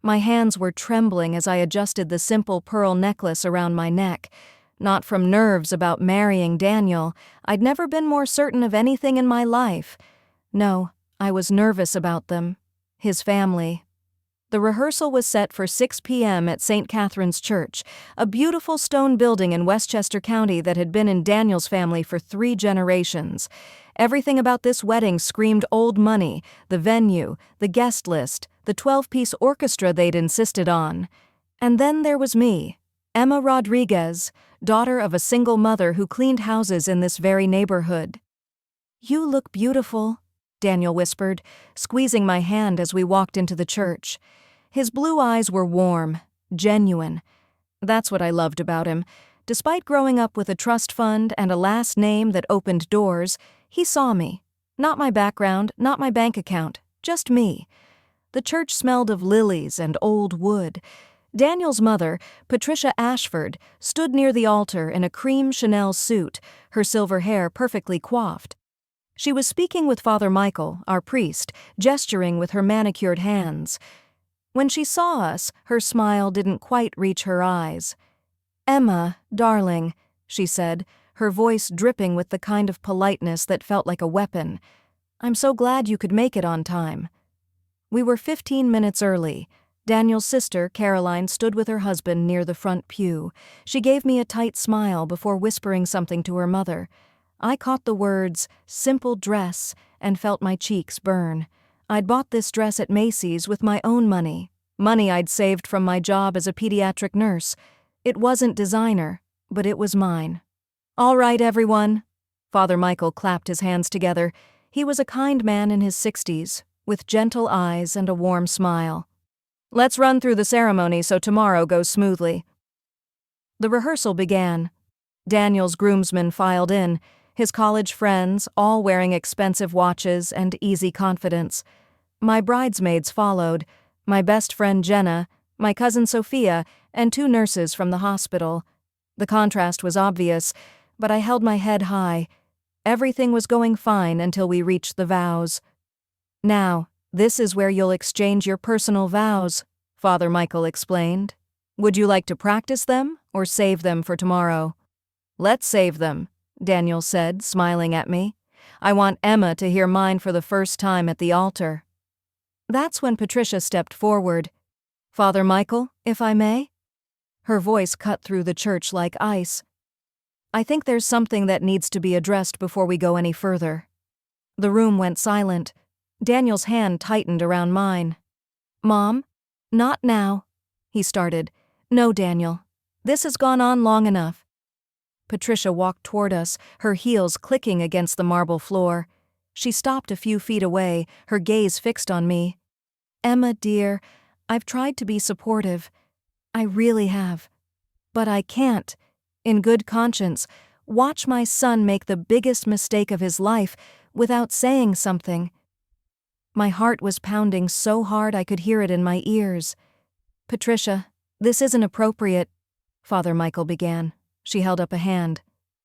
My hands were trembling as I adjusted the simple pearl necklace around my neck. Not from nerves about marrying Daniel. I'd never been more certain of anything in my life. No, I was nervous about them. His family. The rehearsal was set for 6 p.m. at St. Catherine's Church, a beautiful stone building in Westchester County that had been in Daniel's family for 3 generations. Everything about this wedding screamed old money: the venue, the guest list, the 12-piece orchestra they'd insisted on. And then there was me, Emma Rodriguez, daughter of a single mother who cleaned houses in this very neighborhood. "You look beautiful," Daniel whispered, squeezing my hand as we walked into the church. His blue eyes were warm, genuine. That's what I loved about him. Despite growing up with a trust fund and a last name that opened doors, he saw me. Not my background, not my bank account, just me. The church smelled of lilies and old wood. Daniel's mother, Patricia Ashford, stood near the altar in a cream Chanel suit, her silver hair perfectly coiffed. She was speaking with Father Michael, our priest, gesturing with her manicured hands. When she saw us, her smile didn't quite reach her eyes. "Emma, darling," she said, her voice dripping with the kind of politeness that felt like a weapon. "I'm so glad you could make it on time." We were 15 minutes early. Daniel's sister, Caroline, stood with her husband near the front pew. She gave me a tight smile before whispering something to her mother. I caught the words, "simple dress," and felt my cheeks burn. I'd bought this dress at Macy's with my own money I'd saved from my job as a pediatric nurse. It wasn't designer, but it was mine. "All right, everyone." Father Michael clapped his hands together. He was a kind man in his 60s, with gentle eyes and a warm smile. "Let's run through the ceremony so tomorrow goes smoothly." The rehearsal began. Daniel's groomsmen filed in, his college friends, all wearing expensive watches and easy confidence. My bridesmaids followed, my best friend Jenna, my cousin Sophia, and 2 nurses from the hospital. The contrast was obvious, but I held my head high. Everything was going fine until we reached the vows. "Now, this is where you'll exchange your personal vows," Father Michael explained. "Would you like to practice them or save them for tomorrow?" "Let's save them," Daniel said, smiling at me. "I want Emma to hear mine for the first time at the altar." That's when Patricia stepped forward. "Father Michael, if I may?" Her voice cut through the church like ice. "I think there's something that needs to be addressed before we go any further." The room went silent. Daniel's hand tightened around mine. "Mom? Not now," he started. "No, Daniel. This has gone on long enough." Patricia walked toward us, her heels clicking against the marble floor. She stopped a few feet away, her gaze fixed on me. "Emma, dear, I've tried to be supportive. I really have. But I can't, in good conscience, watch my son make the biggest mistake of his life without saying something." My heart was pounding so hard I could hear it in my ears. "Patricia, this isn't appropriate," Father Michael began. She held up a hand.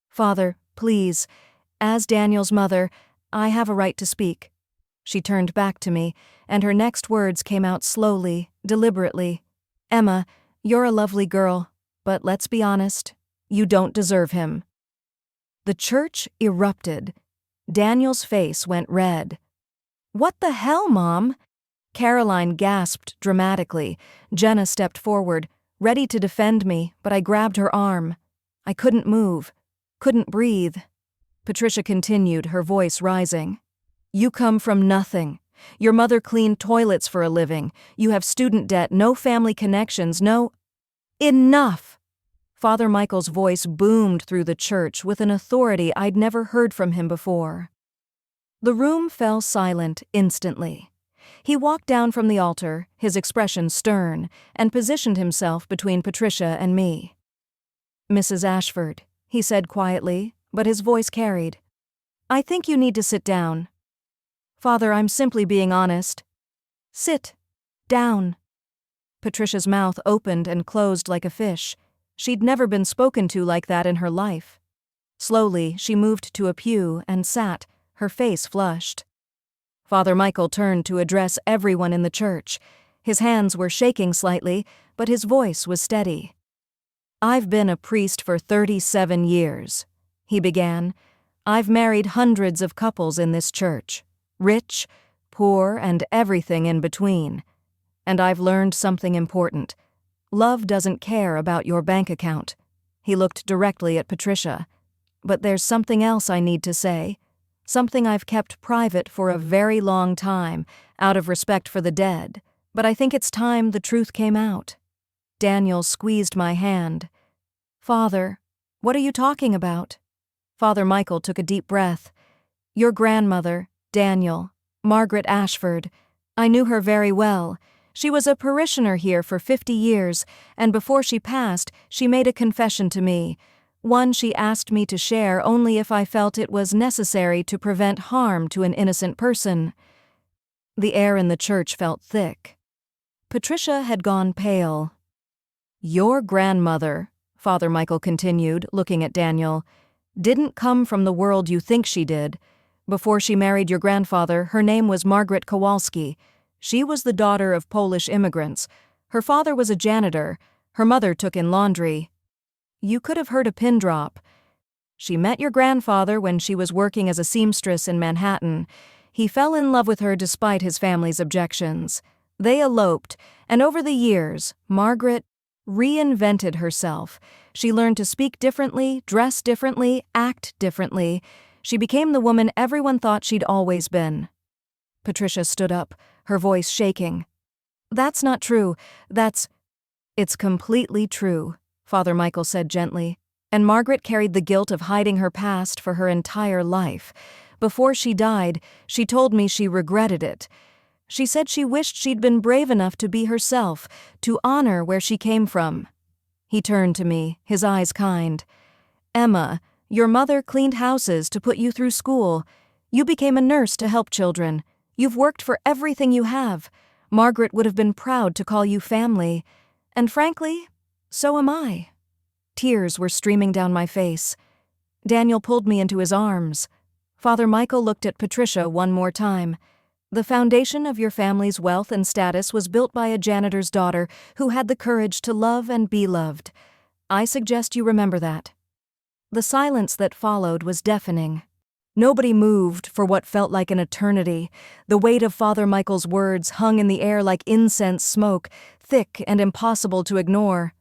"Father, please, as Daniel's mother, I have a right to speak." She turned back to me, and her next words came out slowly, deliberately. "Emma, you're a lovely girl, but let's be honest, you don't deserve him." The church erupted. Daniel's face went red. "What the hell, Mom?" Caroline gasped dramatically. Jenna stepped forward, ready to defend me, but I grabbed her arm. I couldn't move, couldn't breathe. Patricia continued, her voice rising. "You come from nothing. Your mother cleaned toilets for a living. You have student debt, no family connections, no—" "Enough!" Father Michael's voice boomed through the church with an authority I'd never heard from him before. The room fell silent instantly. He walked down from the altar, his expression stern, and positioned himself between Patricia and me. "Mrs. Ashford," he said quietly, but his voice carried. "I think you need to sit down." "Father, I'm simply being honest." "Sit down." Patricia's mouth opened and closed like a fish. She'd never been spoken to like that in her life. Slowly, she moved to a pew and sat, her face flushed. Father Michael turned to address everyone in the church. His hands were shaking slightly, but his voice was steady. "I've been a priest for 37 years," he began. "I've married hundreds of couples in this church, rich, poor, and everything in between. And I've learned something important. Love doesn't care about your bank account." He looked directly at Patricia. "But there's something else I need to say. Something I've kept private for a very long time, out of respect for the dead. But I think it's time the truth came out." Daniel squeezed my hand. "Father, what are you talking about?" Father Michael took a deep breath. "Your grandmother, Daniel, Margaret Ashford. I knew her very well. She was a parishioner here for 50 years, and before she passed, she made a confession to me. One she asked me to share only if I felt it was necessary to prevent harm to an innocent person." The air in the church felt thick. Patricia had gone pale. "Your grandmother," Father Michael continued, looking at Daniel, "didn't come from the world you think she did. Before she married your grandfather, her name was Margaret Kowalski. She was the daughter of Polish immigrants. Her father was a janitor. Her mother took in laundry. You could have heard a pin drop. She met your grandfather when she was working as a seamstress in Manhattan. He fell in love with her despite his family's objections. They eloped, and over the years, Margaret reinvented herself. She learned to speak differently, dress differently, act differently. She became the woman everyone thought she'd always been." Patricia stood up, her voice shaking. "That's not true. It's completely true," Father Michael said gently. "And Margaret carried the guilt of hiding her past for her entire life. Before she died, she told me she regretted it. She said she wished she'd been brave enough to be herself, to honor where she came from." He turned to me, his eyes kind. "Emma, your mother cleaned houses to put you through school. You became a nurse to help children. You've worked for everything you have. Margaret would have been proud to call you family. And frankly, so am I." Tears were streaming down my face. Daniel pulled me into his arms. Father Michael looked at Patricia one more time. "The foundation of your family's wealth and status was built by a janitor's daughter who had the courage to love and be loved. I suggest you remember that." The silence that followed was deafening. Nobody moved for what felt like an eternity. The weight of Father Michael's words hung in the air like incense smoke, thick and impossible to ignore.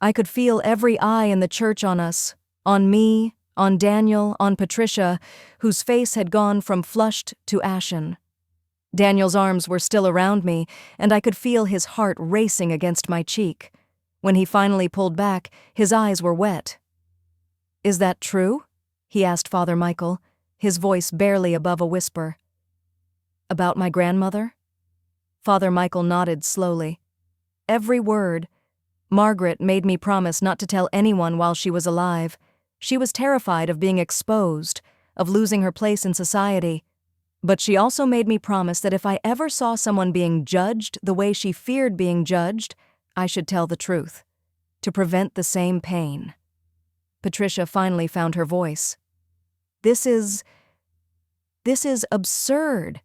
I could feel every eye in the church on us, on me, on Daniel, on Patricia, whose face had gone from flushed to ashen. Daniel's arms were still around me, and I could feel his heart racing against my cheek. When he finally pulled back, his eyes were wet. "Is that true?" he asked Father Michael, his voice barely above a whisper. "About my grandmother?" Father Michael nodded slowly. "Every word. Margaret made me promise not to tell anyone while she was alive. She was terrified of being exposed, of losing her place in society. But she also made me promise that if I ever saw someone being judged the way she feared being judged, I should tell the truth, to prevent the same pain." Patricia finally found her voice. This is absurd.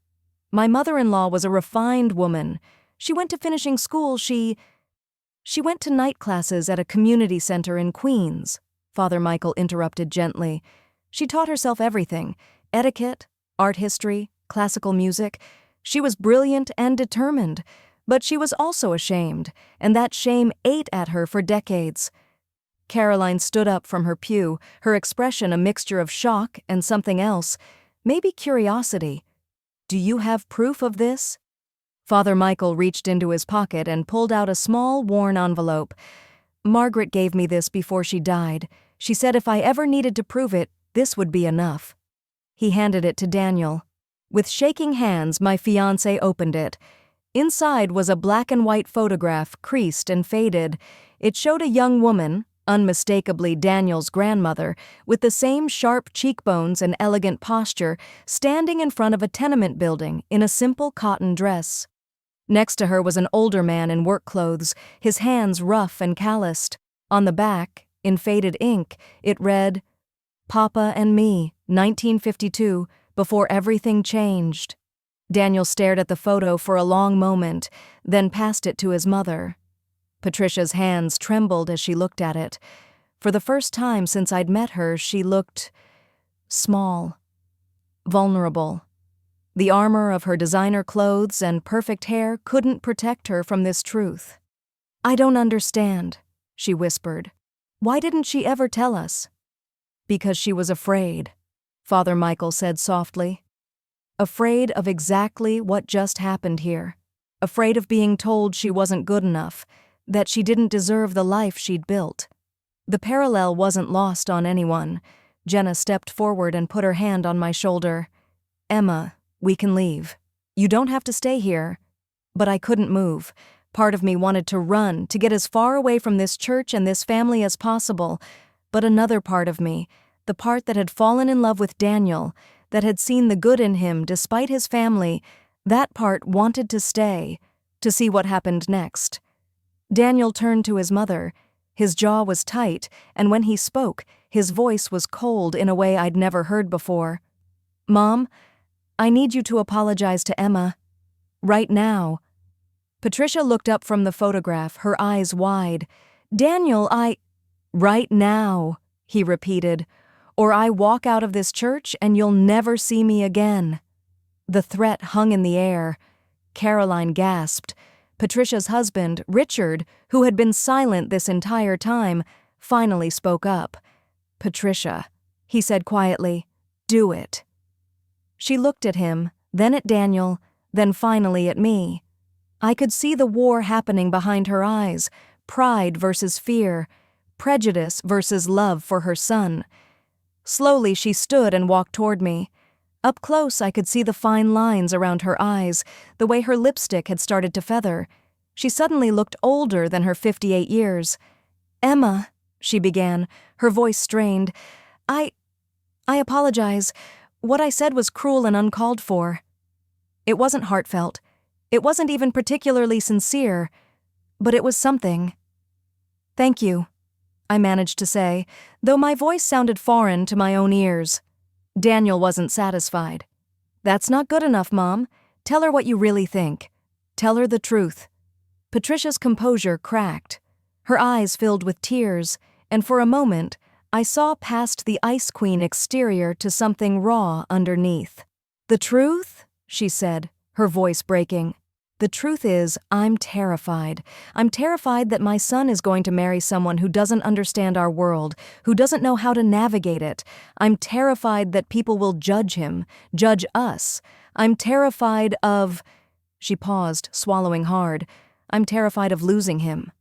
My mother-in-law was a refined woman. She went to finishing school. She went to night classes at a community center in Queens," Father Michael interrupted gently. "She taught herself everything: etiquette, art history, classical music. She was brilliant and determined, but she was also ashamed, and that shame ate at her for decades." Caroline stood up from her pew, her expression a mixture of shock and something else, maybe curiosity. "Do you have proof of this?" Father Michael reached into his pocket and pulled out a small, worn envelope. "Margaret gave me this before she died. She said if I ever needed to prove it, this would be enough." He handed it to Daniel. With shaking hands, my fiancé opened it. Inside was a black and white photograph, creased and faded. It showed a young woman, unmistakably Daniel's grandmother, with the same sharp cheekbones and elegant posture, standing in front of a tenement building in a simple cotton dress. Next to her was an older man in work clothes, his hands rough and calloused. On the back, in faded ink, it read, "Papa and me, 1952, before everything changed." Daniel stared at the photo for a long moment, then passed it to his mother. Patricia's hands trembled as she looked at it. For the first time since I'd met her, she looked small, vulnerable. The armor of her designer clothes and perfect hair couldn't protect her from this truth. "I don't understand," she whispered. "Why didn't she ever tell us?" "Because she was afraid," Father Michael said softly. "Afraid of exactly what just happened here. Afraid of being told she wasn't good enough, that she didn't deserve the life she'd built." The parallel wasn't lost on anyone. Jenna stepped forward and put her hand on my shoulder. "Emma, we can leave. You don't have to stay here." But I couldn't move. Part of me wanted to run, to get as far away from this church and this family as possible. But another part of me, the part that had fallen in love with Daniel, that had seen the good in him despite his family, that part wanted to stay, to see what happened next. Daniel turned to his mother. His jaw was tight, and when he spoke, his voice was cold in a way I'd never heard before. "Mom, I need you to apologize to Emma. Right now." Patricia looked up from the photograph, her eyes wide. "Daniel, Right now," he repeated, "or I walk out of this church and you'll never see me again." The threat hung in the air. Caroline gasped. Patricia's husband, Richard, who had been silent this entire time, finally spoke up. "Patricia," he said quietly, "do it." She looked at him, then at Daniel, then finally at me. I could see the war happening behind her eyes, pride versus fear, prejudice versus love for her son. Slowly she stood and walked toward me. Up close I could see the fine lines around her eyes, the way her lipstick had started to feather. She suddenly looked older than her 58 years. "Emma," she began, her voice strained, I apologize. What I said was cruel and uncalled for. It wasn't heartfelt. It wasn't even particularly sincere, but it was something." "Thank you," I managed to say, though my voice sounded foreign to my own ears. Daniel wasn't satisfied. "That's not good enough, Mom. Tell her what you really think. Tell her the truth." Patricia's composure cracked. Her eyes filled with tears, and for a moment, I saw past the Ice Queen exterior to something raw underneath. "The truth?" she said, her voice breaking. "The truth is, I'm terrified. I'm terrified that my son is going to marry someone who doesn't understand our world, who doesn't know how to navigate it. I'm terrified that people will judge him, judge us. I'm terrified of—" She paused, swallowing hard. "I'm terrified of losing him."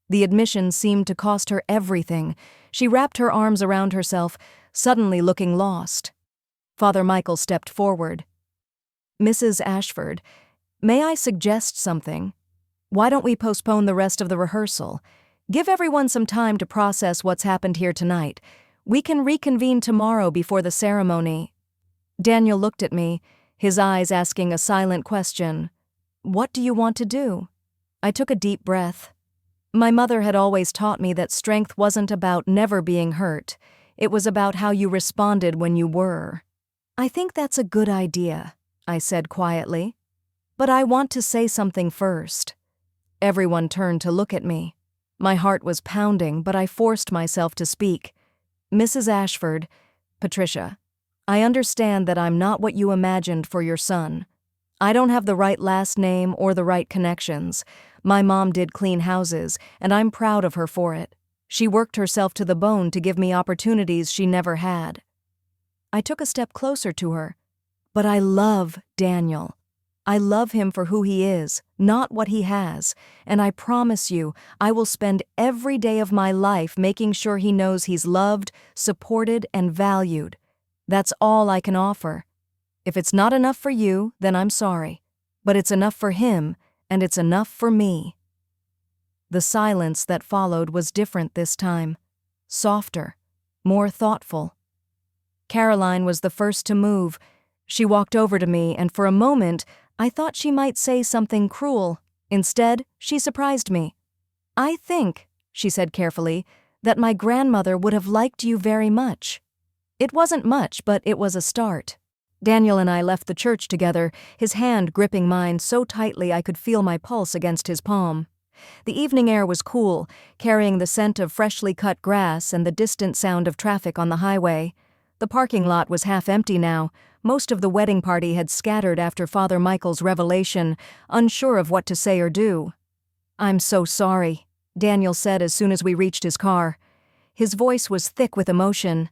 The admission seemed to cost her everything. She wrapped her arms around herself, suddenly looking lost. Father Michael stepped forward. "Mrs. Ashford, may I suggest something? Why don't we postpone the rest of the rehearsal? Give everyone some time to process what's happened here tonight. We can reconvene tomorrow before the ceremony." Daniel looked at me, his eyes asking a silent question. "What do you want to do?" I took a deep breath. My mother had always taught me that strength wasn't about never being hurt. It was about how you responded when you were. "I think that's a good idea," I said quietly. "But I want to say something first." Everyone turned to look at me. My heart was pounding, but I forced myself to speak. "Mrs. Ashford, Patricia, I understand that I'm not what you imagined for your son. I don't have the right last name or the right connections. My mom did clean houses, and I'm proud of her for it. She worked herself to the bone to give me opportunities she never had." I took a step closer to her. "But I love Daniel. I love him for who he is, not what he has, and I promise you, I will spend every day of my life making sure he knows he's loved, supported, and valued. That's all I can offer. If it's not enough for you, then I'm sorry. But it's enough for him, and it's enough for me." The silence that followed was different this time. Softer, more thoughtful. Caroline was the first to move. She walked over to me, and for a moment, I thought she might say something cruel. Instead, she surprised me. "I think," she said carefully, "that my grandmother would have liked you very much." It wasn't much, but it was a start. Daniel and I left the church together, his hand gripping mine so tightly I could feel my pulse against his palm. The evening air was cool, carrying the scent of freshly cut grass and the distant sound of traffic on the highway. The parking lot was half empty now. Most of the wedding party had scattered after Father Michael's revelation, unsure of what to say or do. "I'm so sorry," Daniel said as soon as we reached his car. His voice was thick with emotion.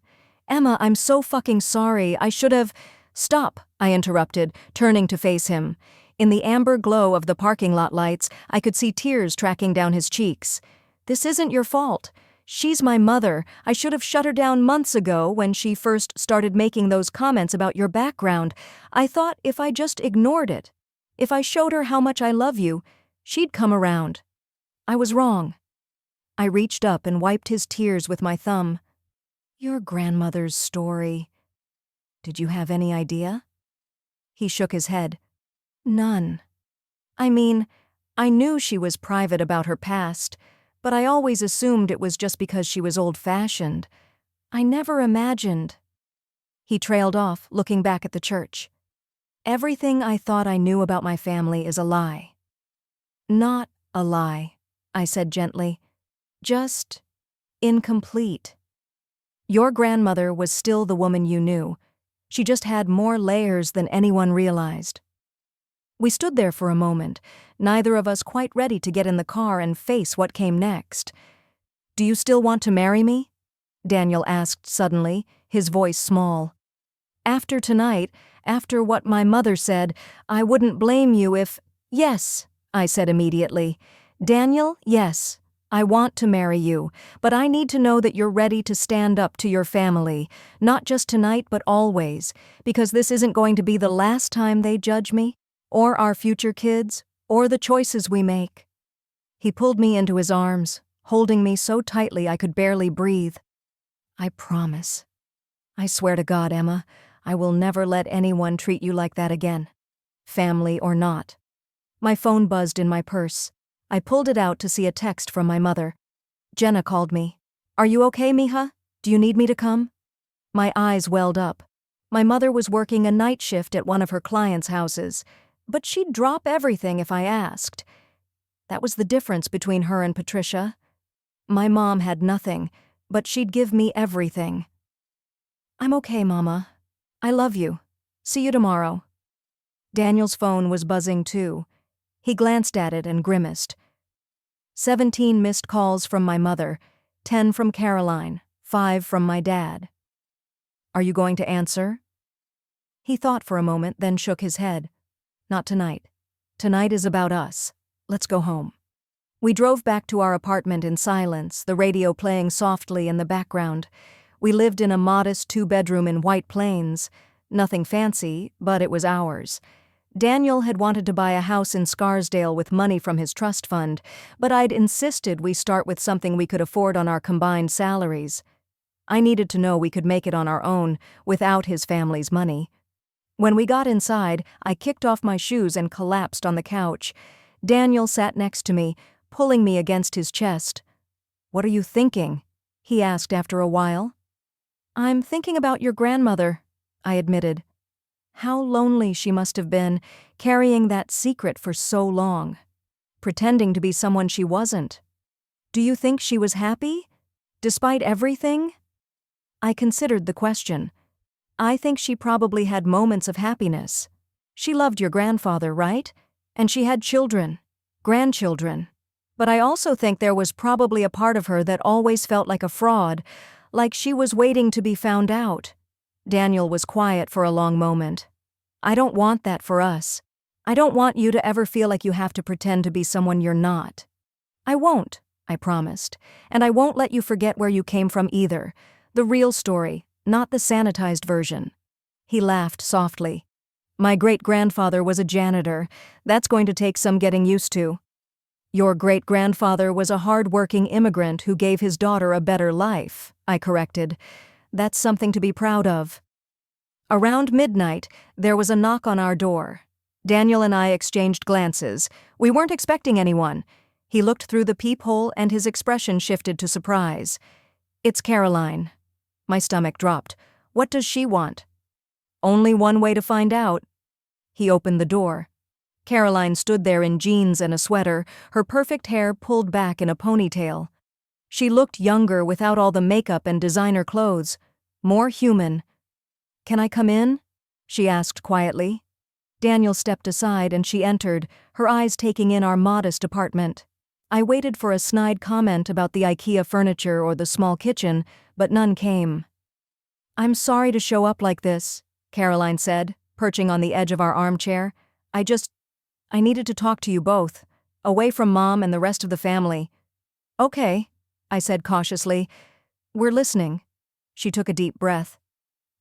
"Emma, I'm so fucking sorry. I should have—" "Stop," I interrupted, turning to face him. In the amber glow of the parking lot lights, I could see tears tracking down his cheeks. "This isn't your fault. She's my mother. I should have shut her down months ago when she first started making those comments about your background. I thought if I just ignored it, if I showed her how much I love you, she'd come around. I was wrong." I reached up and wiped his tears with my thumb. "Your grandmother's story. Did you have any idea?" He shook his head. "None. I mean, I knew she was private about her past, but I always assumed it was just because she was old-fashioned. I never imagined." He trailed off, looking back at the church. "Everything I thought I knew about my family is a lie." "Not a lie," I said gently. "Just incomplete. Your grandmother was still the woman you knew. She just had more layers than anyone realized." We stood there for a moment, neither of us quite ready to get in the car and face what came next. "Do you still want to marry me?" Daniel asked suddenly, his voice small. "After tonight, after what my mother said, I wouldn't blame you if—" "Yes," I said immediately. "Daniel, yes. I want to marry you, but I need to know that you're ready to stand up to your family, not just tonight but always, because this isn't going to be the last time they judge me, or our future kids, or the choices we make." He pulled me into his arms, holding me so tightly I could barely breathe. "I promise. I swear to God, Emma, I will never let anyone treat you like that again, family or not." My phone buzzed in my purse. I pulled it out to see a text from my mother. Jenna called me. "Are you okay, mija? Do you need me to come?" My eyes welled up. My mother was working a night shift at one of her clients' houses, but she'd drop everything if I asked. That was the difference between her and Patricia. My mom had nothing, but she'd give me everything. "I'm okay, Mama. I love you. See you tomorrow." Daniel's phone was buzzing too. He glanced at it and grimaced. 17 missed calls from my mother, 10 from Caroline, 5 from my dad. "Are you going to answer?" He thought for a moment, then shook his head. "Not tonight. Tonight is about us. Let's go home." We drove back to our apartment in silence, the radio playing softly in the background. We lived in a modest 2-bedroom in White Plains. Nothing fancy, but it was ours. Daniel had wanted to buy a house in Scarsdale with money from his trust fund, but I'd insisted we start with something we could afford on our combined salaries. I needed to know we could make it on our own, without his family's money. When we got inside, I kicked off my shoes and collapsed on the couch. Daniel sat next to me, pulling me against his chest. "What are you thinking?" he asked after a while. "I'm thinking about your grandmother," I admitted. How lonely she must have been, carrying that secret for so long, pretending to be someone she wasn't. "Do you think she was happy? Despite everything?" I considered the question. "I think she probably had moments of happiness. She loved your grandfather, right? And she had children, grandchildren. But I also think there was probably a part of her that always felt like a fraud, like she was waiting to be found out." Daniel was quiet for a long moment. "I don't want that for us. I don't want you to ever feel like you have to pretend to be someone you're not." "I won't," I promised. "And I won't let you forget where you came from either. The real story, not the sanitized version." He laughed softly. "My great-grandfather was a janitor. That's going to take some getting used to." "Your great-grandfather was a hard-working immigrant who gave his daughter a better life," I corrected. "That's something to be proud of." Around midnight, there was a knock on our door. Daniel and I exchanged glances. We weren't expecting anyone. He looked through the peephole and his expression shifted to surprise. "It's Caroline." My stomach dropped. "What does she want?" Only one way to find out. He opened the door. Caroline stood there in jeans and a sweater, her perfect hair pulled back in a ponytail. She looked younger without all the makeup and designer clothes, more human. "Can I come in?" she asked quietly. Daniel stepped aside and she entered, her eyes taking in our modest apartment. I waited for a snide comment about the IKEA furniture or the small kitchen, but none came. "I'm sorry to show up like this," Caroline said, perching on the edge of our armchair. I needed to talk to you both, away from Mom and the rest of the family." "Okay," I said cautiously. "We're listening." She took a deep breath.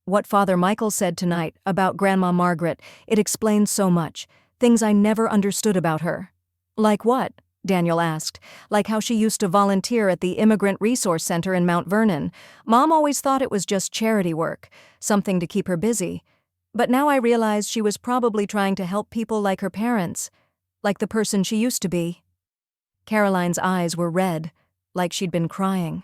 "What Father Michael said tonight about Grandma Margaret, it explains so much, things I never understood about her." "Like what?" Daniel asked. "Like how she used to volunteer at the Immigrant Resource Center in Mount Vernon. Mom always thought it was just charity work, something to keep her busy. But now I realize she was probably trying to help people like her parents, like the person she used to be." Caroline's eyes were red, like she'd been crying.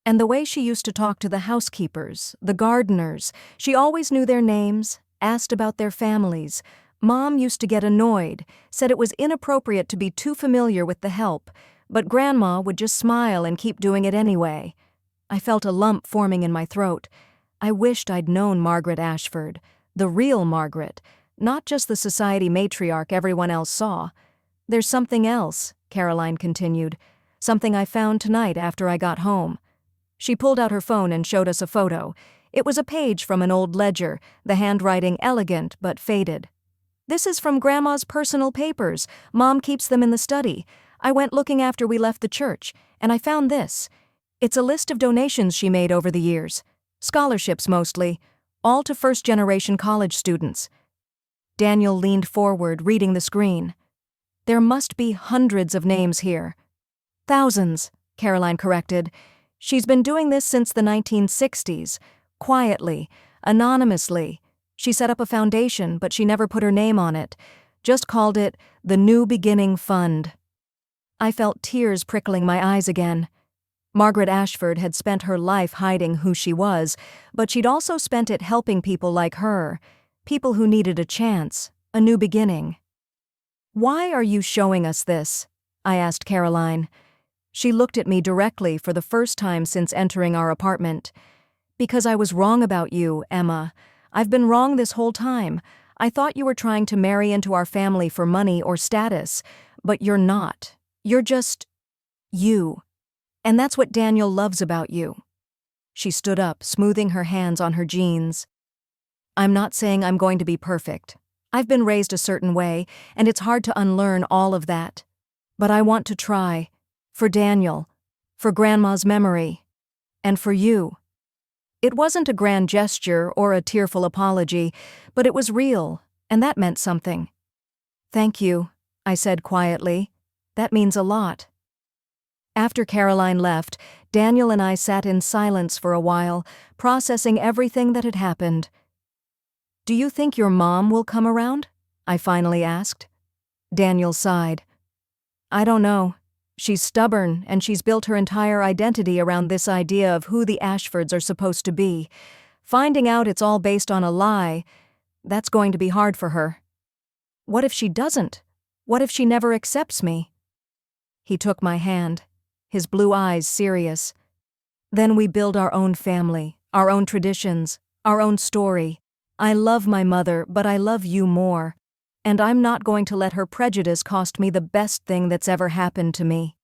"And the way she used to talk to the housekeepers, the gardeners, she always knew their names, asked about their families. Mom used to get annoyed, said it was inappropriate to be too familiar with the help, but Grandma would just smile and keep doing it anyway." I felt a lump forming in my throat. I wished I'd known Margaret Ashford, the real Margaret, not just the society matriarch everyone else saw. "There's something else," Caroline continued, "something I found tonight after I got home." She pulled out her phone and showed us a photo. It was a page from an old ledger, the handwriting elegant but faded. "This is from Grandma's personal papers. Mom keeps them in the study. I went looking after we left the church, and I found this. It's a list of donations she made over the years. Scholarships mostly, all to first-generation college students." Daniel leaned forward, reading the screen. "There must be hundreds of names here." "Thousands," Caroline corrected. "She's been doing this since the 1960s, quietly, anonymously. She set up a foundation, but she never put her name on it, just called it the New Beginning Fund." I felt tears prickling my eyes again. Margaret Ashford had spent her life hiding who she was, but she'd also spent it helping people like her, people who needed a chance, a new beginning. "Why are you showing us this?" I asked Caroline. She looked at me directly for the first time since entering our apartment. "Because I was wrong about you, Emma. I've been wrong this whole time. I thought you were trying to marry into our family for money or status, but you're not. You're just you. And that's what Daniel loves about you." She stood up, smoothing her hands on her jeans. "I'm not saying I'm going to be perfect. I've been raised a certain way, and it's hard to unlearn all of that. But I want to try. For Daniel, for Grandma's memory, and for you." It wasn't a grand gesture or a tearful apology, but it was real, and that meant something. "Thank you," I said quietly. "That means a lot." After Caroline left, Daniel and I sat in silence for a while, processing everything that had happened. "Do you think your mom will come around?" I finally asked. Daniel sighed. "I don't know. She's stubborn, and she's built her entire identity around this idea of who the Ashfords are supposed to be. Finding out it's all based on a lie, that's going to be hard for her." "What if she doesn't? What if she never accepts me?" He took my hand, his blue eyes serious. "Then we build our own family, our own traditions, our own story. I love my mother, but I love you more. And I'm not going to let her prejudice cost me the best thing that's ever happened to me."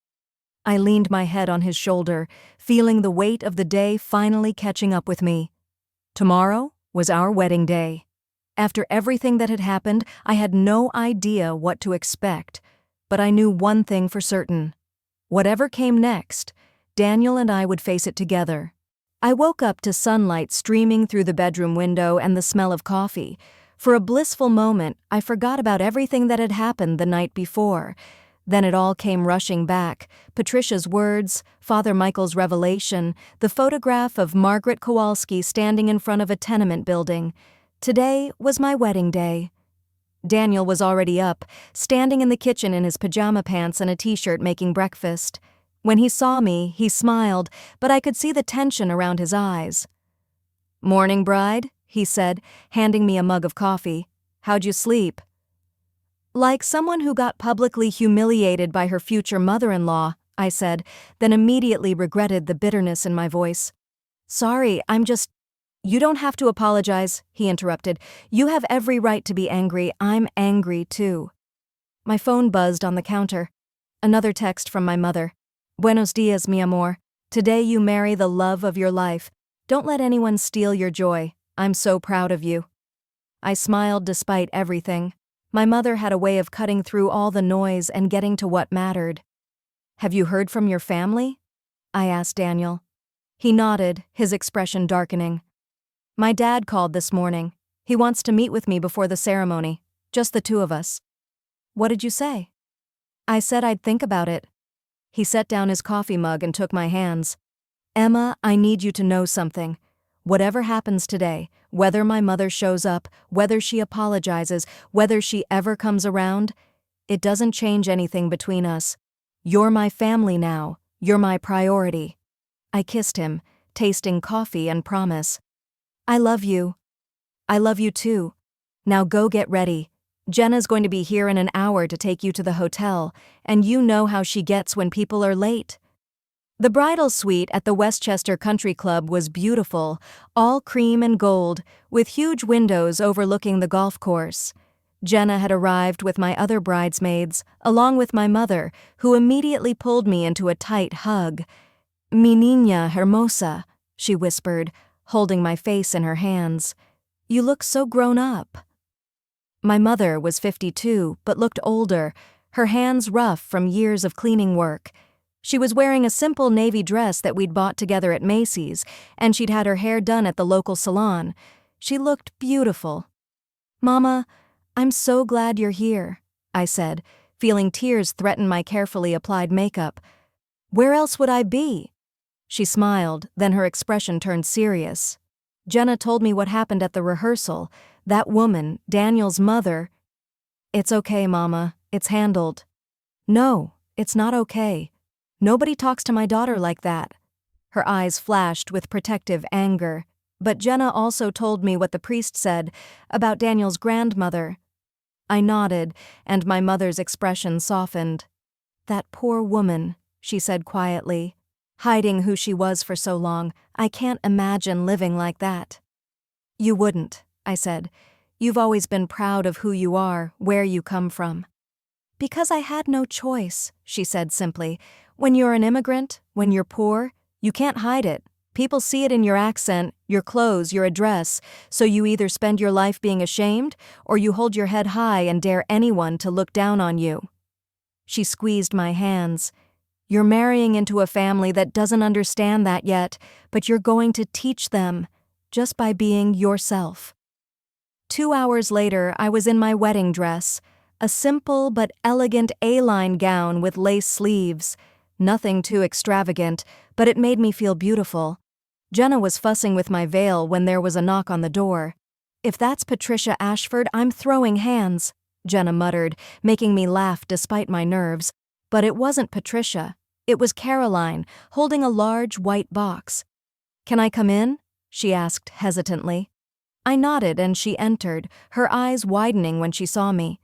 I leaned my head on his shoulder, feeling the weight of the day finally catching up with me. Tomorrow was our wedding day. After everything that had happened, I had no idea what to expect, but I knew one thing for certain. Whatever came next, Daniel and I would face it together. I woke up to sunlight streaming through the bedroom window and the smell of coffee. For a blissful moment, I forgot about everything that had happened the night before. Then it all came rushing back. Patricia's words, Father Michael's revelation, the photograph of Margaret Kowalski standing in front of a tenement building. Today was my wedding day. Daniel was already up, standing in the kitchen in his pajama pants and a t-shirt making breakfast. When he saw me, he smiled, but I could see the tension around his eyes. "Morning, bride," he said, handing me a mug of coffee. How'd you sleep? Like someone who got publicly humiliated by her future mother-in-law, I said, then immediately regretted the bitterness in my voice. Sorry, You don't have to apologize, he interrupted. You have every right to be angry. I'm angry, too. My phone buzzed on the counter. Another text from my mother. Buenos dias, mi amor. Today you marry the love of your life. Don't let anyone steal your joy. I'm so proud of you. I smiled despite everything. My mother had a way of cutting through all the noise and getting to what mattered. Have you heard from your family? I asked Daniel. He nodded, his expression darkening. My dad called this morning. He wants to meet with me before the ceremony. Just the two of us. What did you say? I said I'd think about it. He set down his coffee mug and took my hands. Emma, I need you to know something. Whatever happens today, whether my mother shows up, whether she apologizes, whether she ever comes around, it doesn't change anything between us. You're my family now. You're my priority. I kissed him, tasting coffee and promise. I love you. I love you too. Now go get ready. Jenna's going to be here in an hour to take you to the hotel, and you know how she gets when people are late. The bridal suite at the Westchester Country Club was beautiful, all cream and gold, with huge windows overlooking the golf course. Jenna had arrived with my other bridesmaids, along with my mother, who immediately pulled me into a tight hug. Mi niña hermosa, she whispered, holding my face in her hands. You look so grown up. My mother was 52, but looked older, her hands rough from years of cleaning work. She was wearing a simple navy dress that we'd bought together at Macy's, and she'd had her hair done at the local salon. She looked beautiful. Mama, I'm so glad you're here, I said, feeling tears threaten my carefully applied makeup. Where else would I be? She smiled, then her expression turned serious. Jenna told me what happened at the rehearsal. That woman, Daniel's mother. It's okay, Mama. It's handled. No, it's not okay. Nobody talks to my daughter like that. Her eyes flashed with protective anger. But Jenna also told me what the priest said about Daniel's grandmother. I nodded, and my mother's expression softened. That poor woman, she said quietly. Hiding who she was for so long, I can't imagine living like that. You wouldn't, I said. You've always been proud of who you are, where you come from. Because I had no choice, she said simply. When you're an immigrant, when you're poor, you can't hide it. People see it in your accent, your clothes, your address, so you either spend your life being ashamed or you hold your head high and dare anyone to look down on you. She squeezed my hands. You're marrying into a family that doesn't understand that yet, but you're going to teach them, just by being yourself. 2 hours later, I was in my wedding dress, a simple but elegant A-line gown with lace sleeves. Nothing too extravagant, but it made me feel beautiful. Jenna was fussing with my veil when there was a knock on the door. If that's Patricia Ashford, I'm throwing hands, Jenna muttered, making me laugh despite my nerves. But it wasn't Patricia. It was Caroline, holding a large white box. Can I come in? She asked hesitantly. I nodded and she entered, her eyes widening when she saw me.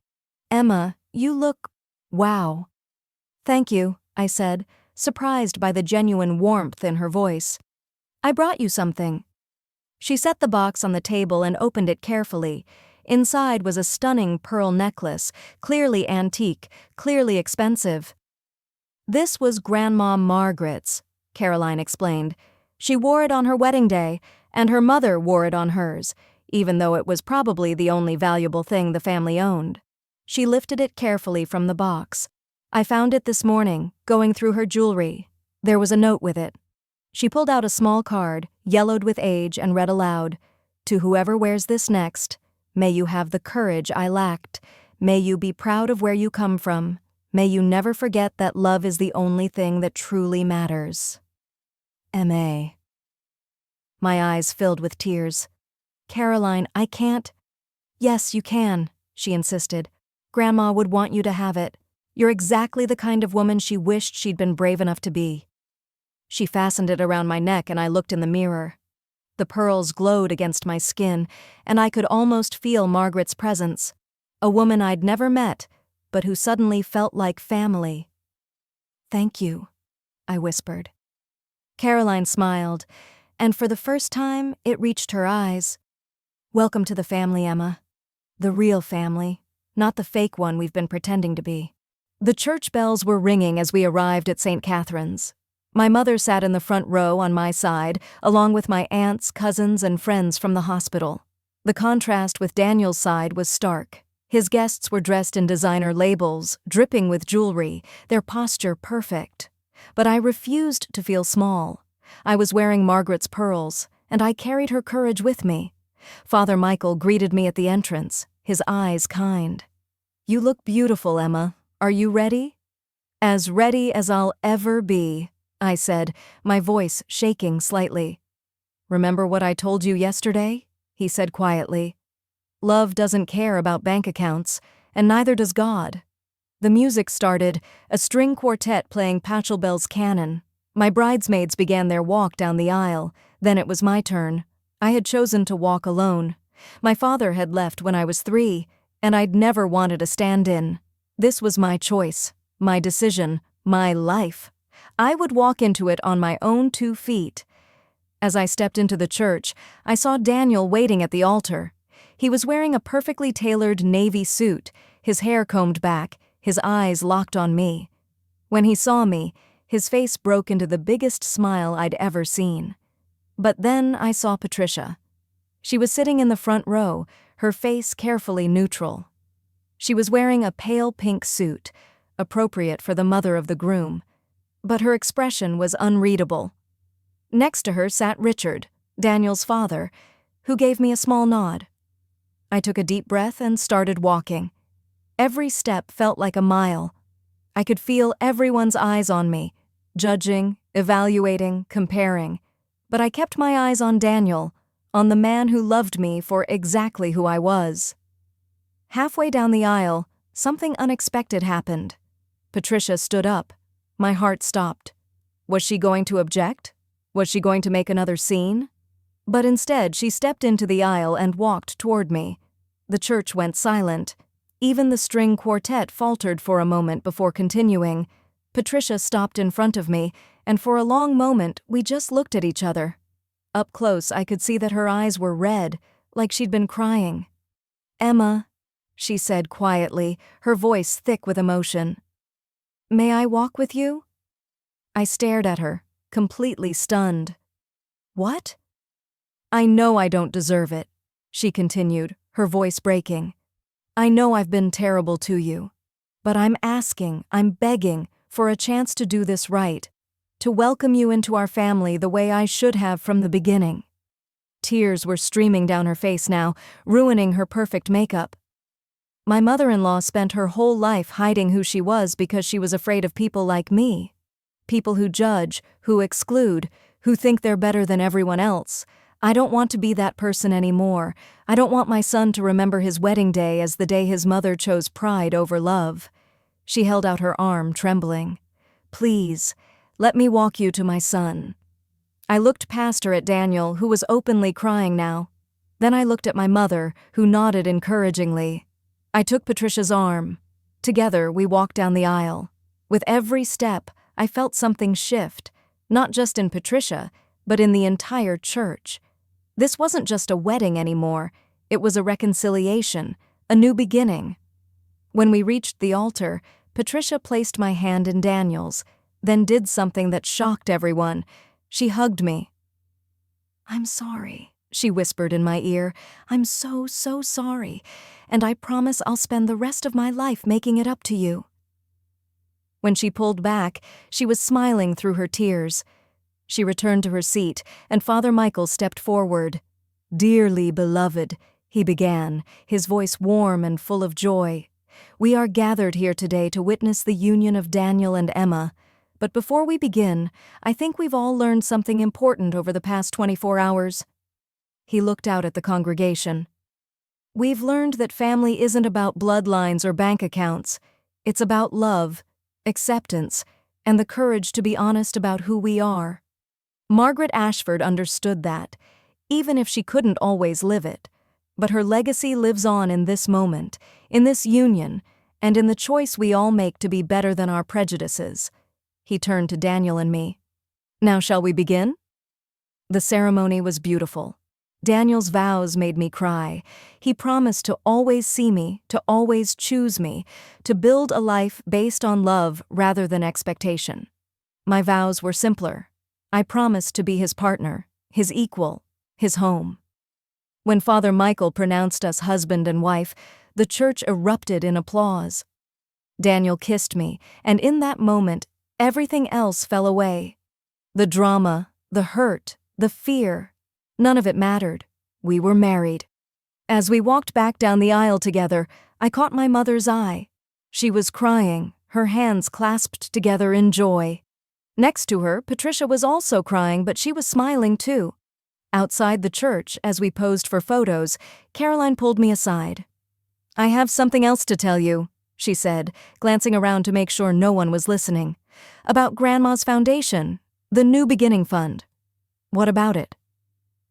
Emma, you look... wow. Thank you, I said, surprised by the genuine warmth in her voice. I brought you something. She set the box on the table and opened it carefully. Inside was a stunning pearl necklace, clearly antique, clearly expensive. This was Grandma Margaret's, Caroline explained. She wore it on her wedding day, and her mother wore it on hers, even though it was probably the only valuable thing the family owned. She lifted it carefully from the box. I found it this morning, going through her jewelry. There was a note with it. She pulled out a small card, yellowed with age, and read aloud, To whoever wears this next, may you have the courage I lacked. May you be proud of where you come from. May you never forget that love is the only thing that truly matters. M.A. My eyes filled with tears. Caroline, I can't. Yes, you can, she insisted. Grandma would want you to have it. You're exactly the kind of woman she wished she'd been brave enough to be. She fastened it around my neck and I looked in the mirror. The pearls glowed against my skin, and I could almost feel Margaret's presence, a woman I'd never met, but who suddenly felt like family. "Thank you," I whispered. Caroline smiled, and for the first time it reached her eyes. "Welcome to the family, Emma. The real family, not the fake one we've been pretending to be." The church bells were ringing as we arrived at St. Catherine's. My mother sat in the front row on my side, along with my aunts, cousins, and friends from the hospital. The contrast with Daniel's side was stark. His guests were dressed in designer labels, dripping with jewelry, their posture perfect. But I refused to feel small. I was wearing Margaret's pearls, and I carried her courage with me. Father Michael greeted me at the entrance, his eyes kind. "You look beautiful, Emma. Are you ready?" "As ready as I'll ever be," I said, my voice shaking slightly. "Remember what I told you yesterday?" he said quietly. "Love doesn't care about bank accounts, and neither does God." The music started, a string quartet playing Pachelbel's Canon. My bridesmaids began their walk down the aisle. Then it was my turn. I had chosen to walk alone. My father had left when I was 3, and I'd never wanted a stand-in. This was my choice, my decision, my life. I would walk into it on my own 2 feet. As I stepped into the church, I saw Daniel waiting at the altar. He was wearing a perfectly tailored navy suit, his hair combed back, his eyes locked on me. When he saw me, his face broke into the biggest smile I'd ever seen. But then I saw Patricia. She was sitting in the front row, her face carefully neutral. She was wearing a pale pink suit, appropriate for the mother of the groom, but her expression was unreadable. Next to her sat Richard, Daniel's father, who gave me a small nod. I took a deep breath and started walking. Every step felt like a mile. I could feel everyone's eyes on me, judging, evaluating, comparing. But I kept my eyes on Daniel, on the man who loved me for exactly who I was. Halfway down the aisle, something unexpected happened. Patricia stood up. My heart stopped. Was she going to object? Was she going to make another scene? But instead, she stepped into the aisle and walked toward me. The church went silent. Even the string quartet faltered for a moment before continuing. Patricia stopped in front of me, and for a long moment, we just looked at each other. Up close, I could see that her eyes were red, like she'd been crying. "Emma," she said quietly, her voice thick with emotion. "May I walk with you?" I stared at her, completely stunned. "What?" "I know I don't deserve it," she continued, her voice breaking. "I know I've been terrible to you. But I'm asking, I'm begging, for a chance to do this right, to welcome you into our family the way I should have from the beginning." Tears were streaming down her face now, ruining her perfect makeup. My mother-in-law spent her whole life hiding who she was because she was afraid of people like me. People who judge, who exclude, who think they're better than everyone else. I don't want to be that person anymore. I don't want my son to remember his wedding day as the day his mother chose pride over love. She held out her arm, trembling. "Please, let me walk you to my son." I looked past her at Daniel, who was openly crying now. Then I looked at my mother, who nodded encouragingly. I took Patricia's arm. Together, we walked down the aisle. With every step, I felt something shift, not just in Patricia, but in the entire church. This wasn't just a wedding anymore. It was a reconciliation, a new beginning. When we reached the altar, Patricia placed my hand in Daniel's, then did something that shocked everyone. She hugged me. "I'm sorry," she whispered in my ear. "I'm so sorry, and I promise I'll spend the rest of my life making it up to you." When she pulled back, she was smiling through her tears. She returned to her seat, and Father Michael stepped forward. "Dearly beloved," he began, his voice warm and full of joy. "We are gathered here today to witness the union of Daniel and Emma. But before we begin, I think we've all learned something important over the past 24 hours. He looked out at the congregation. "We've learned that family isn't about bloodlines or bank accounts. It's about love, acceptance, and the courage to be honest about who we are." Margaret Ashford understood that. even if she couldn't always live it. But her legacy lives on in this moment, in this union, and in the choice we all make to be better than our prejudices. He turned to Daniel and me. Now shall we begin? The ceremony was beautiful. Daniel's vows made me cry. He promised to always see me, to always choose me, to build a life based on love rather than expectation. My vows were simpler. I promised to be his partner, his equal, his home. When Father Michael pronounced us husband and wife, the church erupted in applause. Daniel kissed me, and in that moment, everything else fell away. The drama, the hurt, the fear, none of it mattered. We were married. As we walked back down the aisle together, I caught my mother's eye. She was crying, her hands clasped together in joy. Next to her, Patricia was also crying, but she was smiling too. Outside the church, as we posed for photos, Caroline pulled me aside. "I have something else to tell you," she said, glancing around to make sure no one was listening. "About Grandma's foundation, the New Beginning Fund." "What about it?"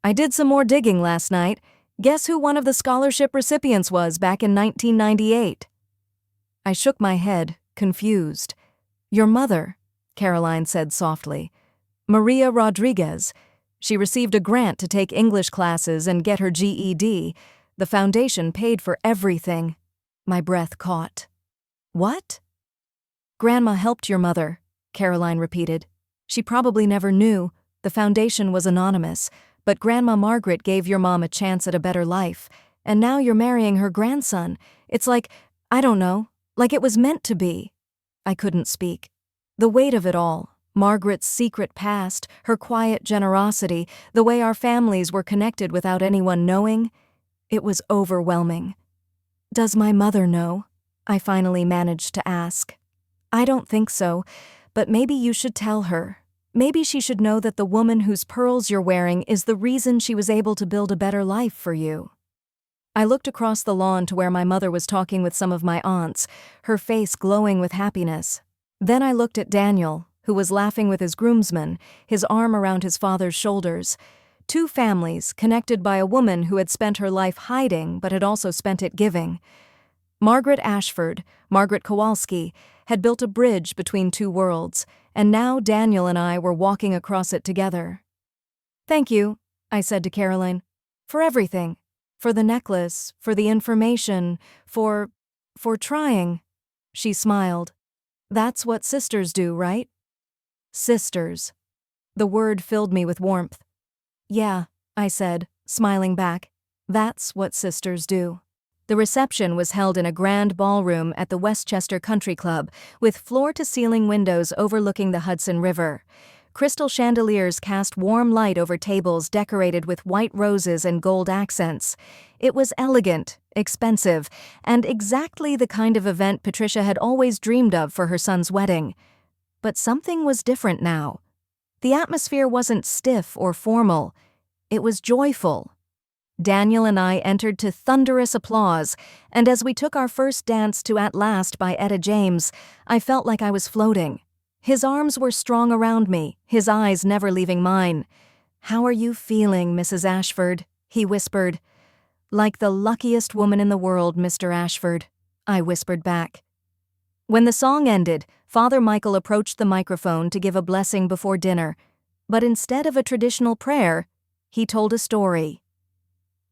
"I did some more digging last night. Guess who one of the scholarship recipients was back in 1998? I shook my head, confused. "Your mother," Caroline said softly. "Maria Rodriguez. She received a grant to take English classes and get her GED. The foundation paid for everything." My breath caught. "What?" "Grandma helped your mother," Caroline repeated. "She probably never knew. The foundation was anonymous, but Grandma Margaret gave your mom a chance at a better life, and now you're marrying her grandson. It's like, I don't know, like it was meant to be." I couldn't speak. The weight of it all, Margaret's secret past, her quiet generosity, the way our families were connected without anyone knowing, it was overwhelming. "Does my mother know?" I finally managed to ask. "I don't think so, but maybe you should tell her. Maybe she should know that the woman whose pearls you're wearing is the reason she was able to build a better life for you." I looked across the lawn to where my mother was talking with some of my aunts, her face glowing with happiness. Then I looked at Daniel, who was laughing with his groomsmen, his arm around his father's shoulders. Two families connected by a woman who had spent her life hiding but had also spent it giving. Margaret Ashford, Margaret Kowalski, had built a bridge between two worlds, and now Daniel and I were walking across it together. "Thank you," I said to Caroline, "for everything. For the necklace, for the information, for trying." She smiled. "That's what sisters do, right?" Sisters. The word filled me with warmth. "Yeah," I said, smiling back. "That's what sisters do." The reception was held in a grand ballroom at the Westchester Country Club, with floor-to-ceiling windows overlooking the Hudson River. Crystal chandeliers cast warm light over tables decorated with white roses and gold accents. It was elegant, expensive, and exactly the kind of event Patricia had always dreamed of for her son's wedding. But something was different now. The atmosphere wasn't stiff or formal. It was joyful. Daniel and I entered to thunderous applause, and as we took our first dance to At Last by Etta James, I felt like I was floating. His arms were strong around me, his eyes never leaving mine. "How are you feeling, Mrs. Ashford?" he whispered. "Like the luckiest woman in the world, Mr. Ashford," I whispered back. When the song ended, Father Michael approached the microphone to give a blessing before dinner, but instead of a traditional prayer, he told a story.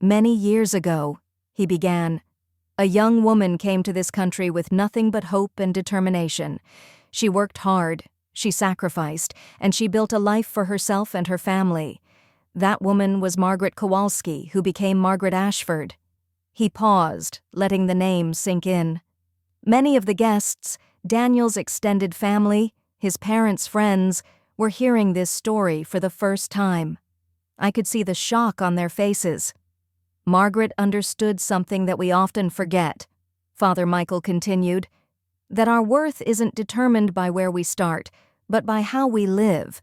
"Many years ago," he began, "a young woman came to this country with nothing but hope and determination. She worked hard, she sacrificed, and she built a life for herself and her family. That woman was Margaret Kowalski, who became Margaret Ashford." He paused, letting the name sink in. Many of the guests, Daniel's extended family, his parents' friends, were hearing this story for the first time. I could see the shock on their faces. "Margaret understood something that we often forget," Father Michael continued, "that our worth isn't determined by where we start, but by how we live,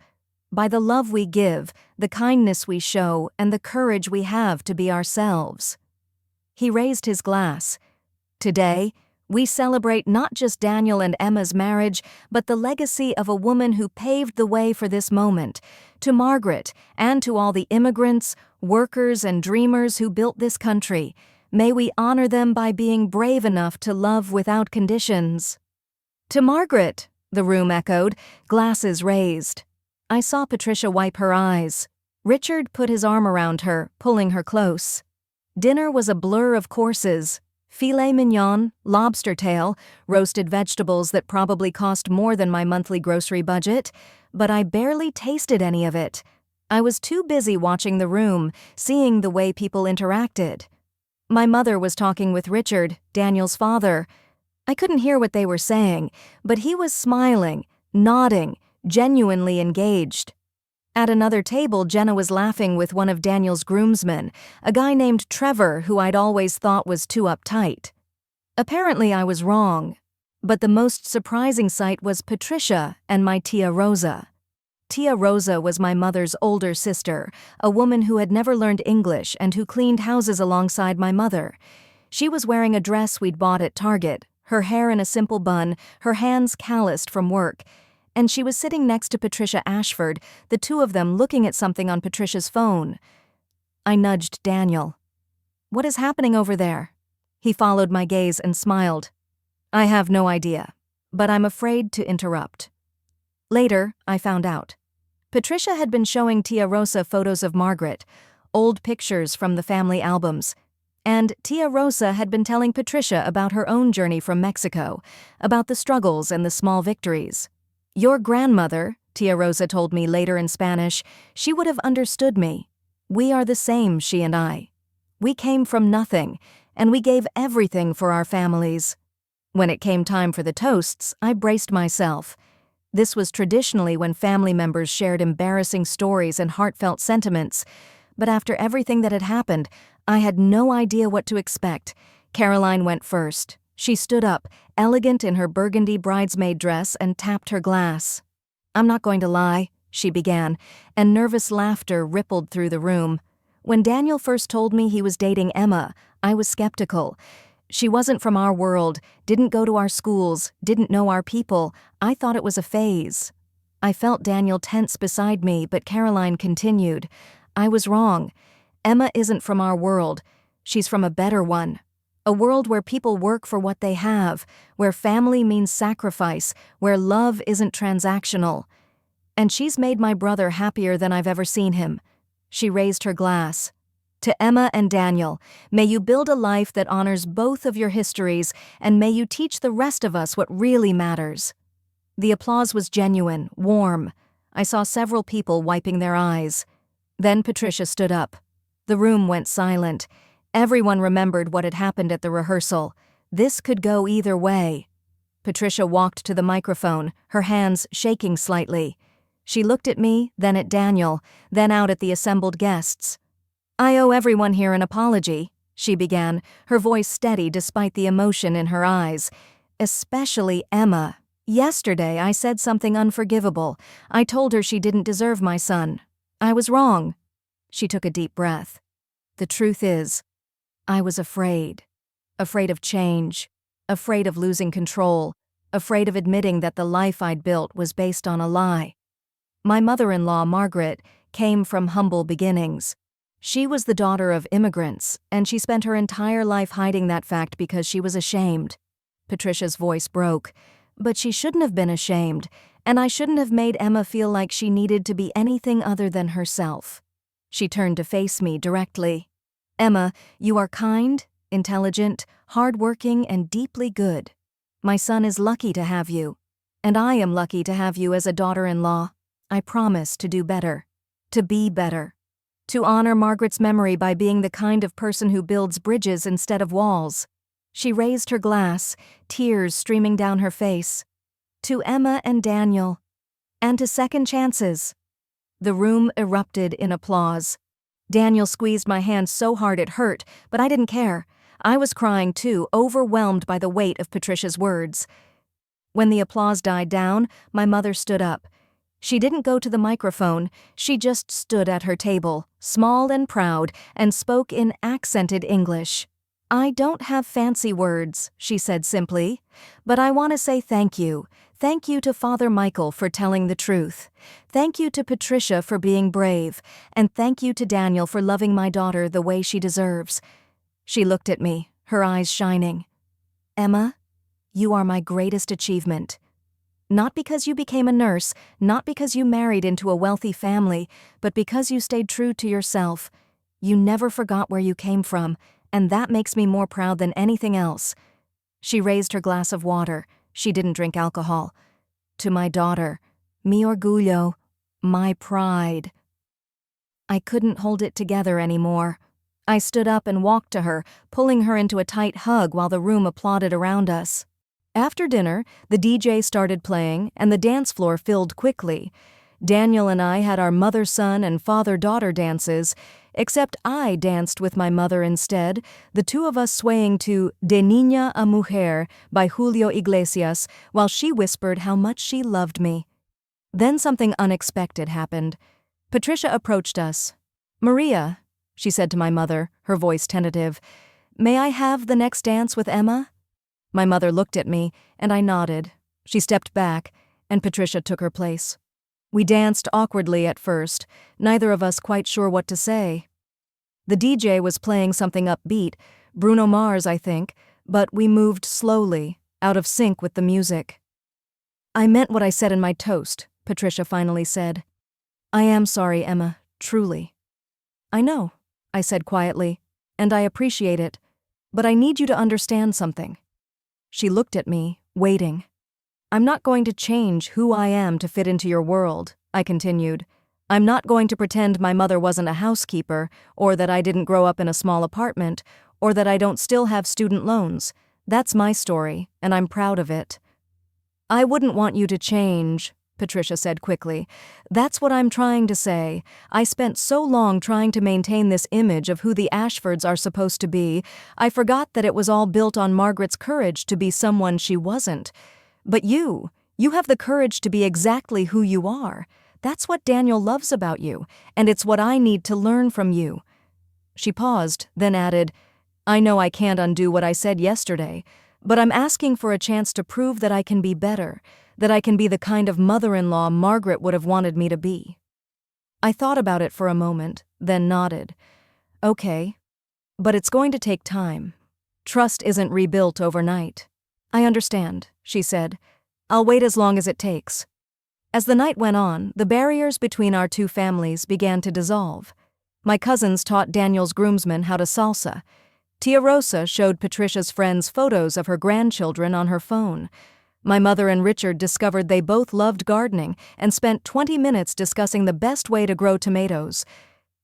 by the love we give, the kindness we show, and the courage we have to be ourselves." He raised his glass. "Today, We celebrate not just Daniel and Emma's marriage, but the legacy of a woman who paved the way for this moment. To Margaret, and to all the immigrants, workers, and dreamers who built this country, may we honor them by being brave enough to love without conditions. To Margaret, the room echoed, glasses raised. I saw Patricia wipe her eyes. Richard put his arm around her, pulling her close. Dinner was a blur of courses. Filet mignon, lobster tail, roasted vegetables that probably cost more than my monthly grocery budget, but I barely tasted any of it. I was too busy watching the room, seeing the way people interacted. My mother was talking with Richard, Daniel's father. I couldn't hear what they were saying, but he was smiling, nodding, genuinely engaged. At another table, Jenna was laughing with one of Daniel's groomsmen, a guy named Trevor who I'd always thought was too uptight. Apparently I was wrong. But the most surprising sight was Patricia and my Tia Rosa. Tia Rosa was my mother's older sister, a woman who had never learned English and who cleaned houses alongside my mother. She was wearing a dress we'd bought at Target, her hair in a simple bun, her hands calloused from work, and she was sitting next to Patricia Ashford, the two of them looking at something on Patricia's phone. I nudged Daniel. "What is happening over there?" He followed my gaze and smiled. "I have no idea, but I'm afraid to interrupt." Later, I found out. Patricia had been showing Tia Rosa photos of Margaret, old pictures from the family albums, and Tia Rosa had been telling Patricia about her own journey from Mexico, about the struggles and the small victories. "Your grandmother," Tia Rosa told me later in Spanish, "she would have understood me. We are the same, she and I. We came from nothing, and we gave everything for our families." When it came time for the toasts, I braced myself. This was traditionally when family members shared embarrassing stories and heartfelt sentiments, but after everything that had happened, I had no idea what to expect. Caroline went first. She stood up, elegant in her burgundy bridesmaid dress, and tapped her glass. "I'm not going to lie," she began, and nervous laughter rippled through the room. When Daniel first told me he was dating Emma, I was skeptical. She wasn't from our world, didn't go to our schools, didn't know our people. I thought it was a phase. I felt Daniel tense beside me, but Caroline continued. "I was wrong. Emma isn't from our world. She's from a better one. A world where people work for what they have, where family means sacrifice, where love isn't transactional. And she's made my brother happier than I've ever seen him." She raised her glass. "To Emma and Daniel, may you build a life that honors both of your histories, and may you teach the rest of us what really matters." The applause was genuine, warm. I saw several people wiping their eyes. Then Patricia stood up. The room went silent. Everyone remembered what had happened at the rehearsal. This could go either way. Patricia walked to the microphone, her hands shaking slightly. She looked at me, then at Daniel, then out at the assembled guests. "I owe everyone here an apology," she began, her voice steady despite the emotion in her eyes. "Especially Emma. Yesterday I said something unforgivable. I told her she didn't deserve my son. I was wrong." She took a deep breath. "The truth is, I was afraid. Afraid of change. Afraid of losing control. Afraid of admitting that the life I'd built was based on a lie. My mother-in-law, Margaret, came from humble beginnings. She was the daughter of immigrants, and she spent her entire life hiding that fact because she was ashamed." Patricia's voice broke. "But she shouldn't have been ashamed, and I shouldn't have made Emma feel like she needed to be anything other than herself." She turned to face me directly. "Emma, you are kind, intelligent, hardworking, and deeply good. My son is lucky to have you, and I am lucky to have you as a daughter-in-law. I promise to do better, to be better, to honor Margaret's memory by being the kind of person who builds bridges instead of walls." She raised her glass, tears streaming down her face. "To Emma and Daniel, and to second chances." The room erupted in applause. Daniel squeezed my hand so hard it hurt, but I didn't care. I was crying too, overwhelmed by the weight of Patricia's words. When the applause died down, my mother stood up. She didn't go to the microphone, she just stood at her table, small and proud, and spoke in accented English. I don't have fancy words, she said simply, but I want to say thank you. Thank you to Father Michael for telling the truth. Thank you to Patricia for being brave, and thank you to Daniel for loving my daughter the way she deserves. She looked at me, her eyes shining. Emma, you are my greatest achievement. Not because you became a nurse, not because you married into a wealthy family, but because you stayed true to yourself. You never forgot where you came from, and that makes me more proud than anything else. She raised her glass of water. She didn't drink alcohol. To my daughter, mi orgullo, my pride. I couldn't hold it together anymore. I stood up and walked to her, pulling her into a tight hug while the room applauded around us. After dinner, the DJ started playing, and the dance floor filled quickly. Daniel and I had our mother-son and father-daughter dances, except I danced with my mother instead, the two of us swaying to De Niña a Mujer by Julio Iglesias, while she whispered how much she loved me. Then something unexpected happened. Patricia approached us. "Maria," she said to my mother, her voice tentative, "may I have the next dance with Emma?" My mother looked at me, and I nodded. She stepped back, and Patricia took her place. We danced awkwardly at first, neither of us quite sure what to say. The DJ was playing something upbeat, Bruno Mars, I think, but we moved slowly, out of sync with the music. "I meant what I said in my toast," Patricia finally said. "I am sorry, Emma, truly." "I know," I said quietly, "and I appreciate it, but I need you to understand something." She looked at me, waiting. "I'm not going to change who I am to fit into your world," I continued. "I'm not going to pretend my mother wasn't a housekeeper, or that I didn't grow up in a small apartment, or that I don't still have student loans. That's my story, and I'm proud of it." "I wouldn't want you to change," Patricia said quickly. "That's what I'm trying to say. I spent so long trying to maintain this image of who the Ashfords are supposed to be, I forgot that it was all built on Margaret's courage to be someone she wasn't. But you have the courage to be exactly who you are. That's what Daniel loves about you, and it's what I need to learn from you." She paused, then added, "I know I can't undo what I said yesterday, but I'm asking for a chance to prove that I can be better, that I can be the kind of mother-in-law Margaret would have wanted me to be." I thought about it for a moment, then nodded. "Okay, but it's going to take time. Trust isn't rebuilt overnight." "I understand," she said. "I'll wait as long as it takes." As the night went on, the barriers between our two families began to dissolve. My cousins taught Daniel's groomsmen how to salsa. Tia Rosa showed Patricia's friends photos of her grandchildren on her phone. My mother and Richard discovered they both loved gardening and spent 20 minutes discussing the best way to grow tomatoes.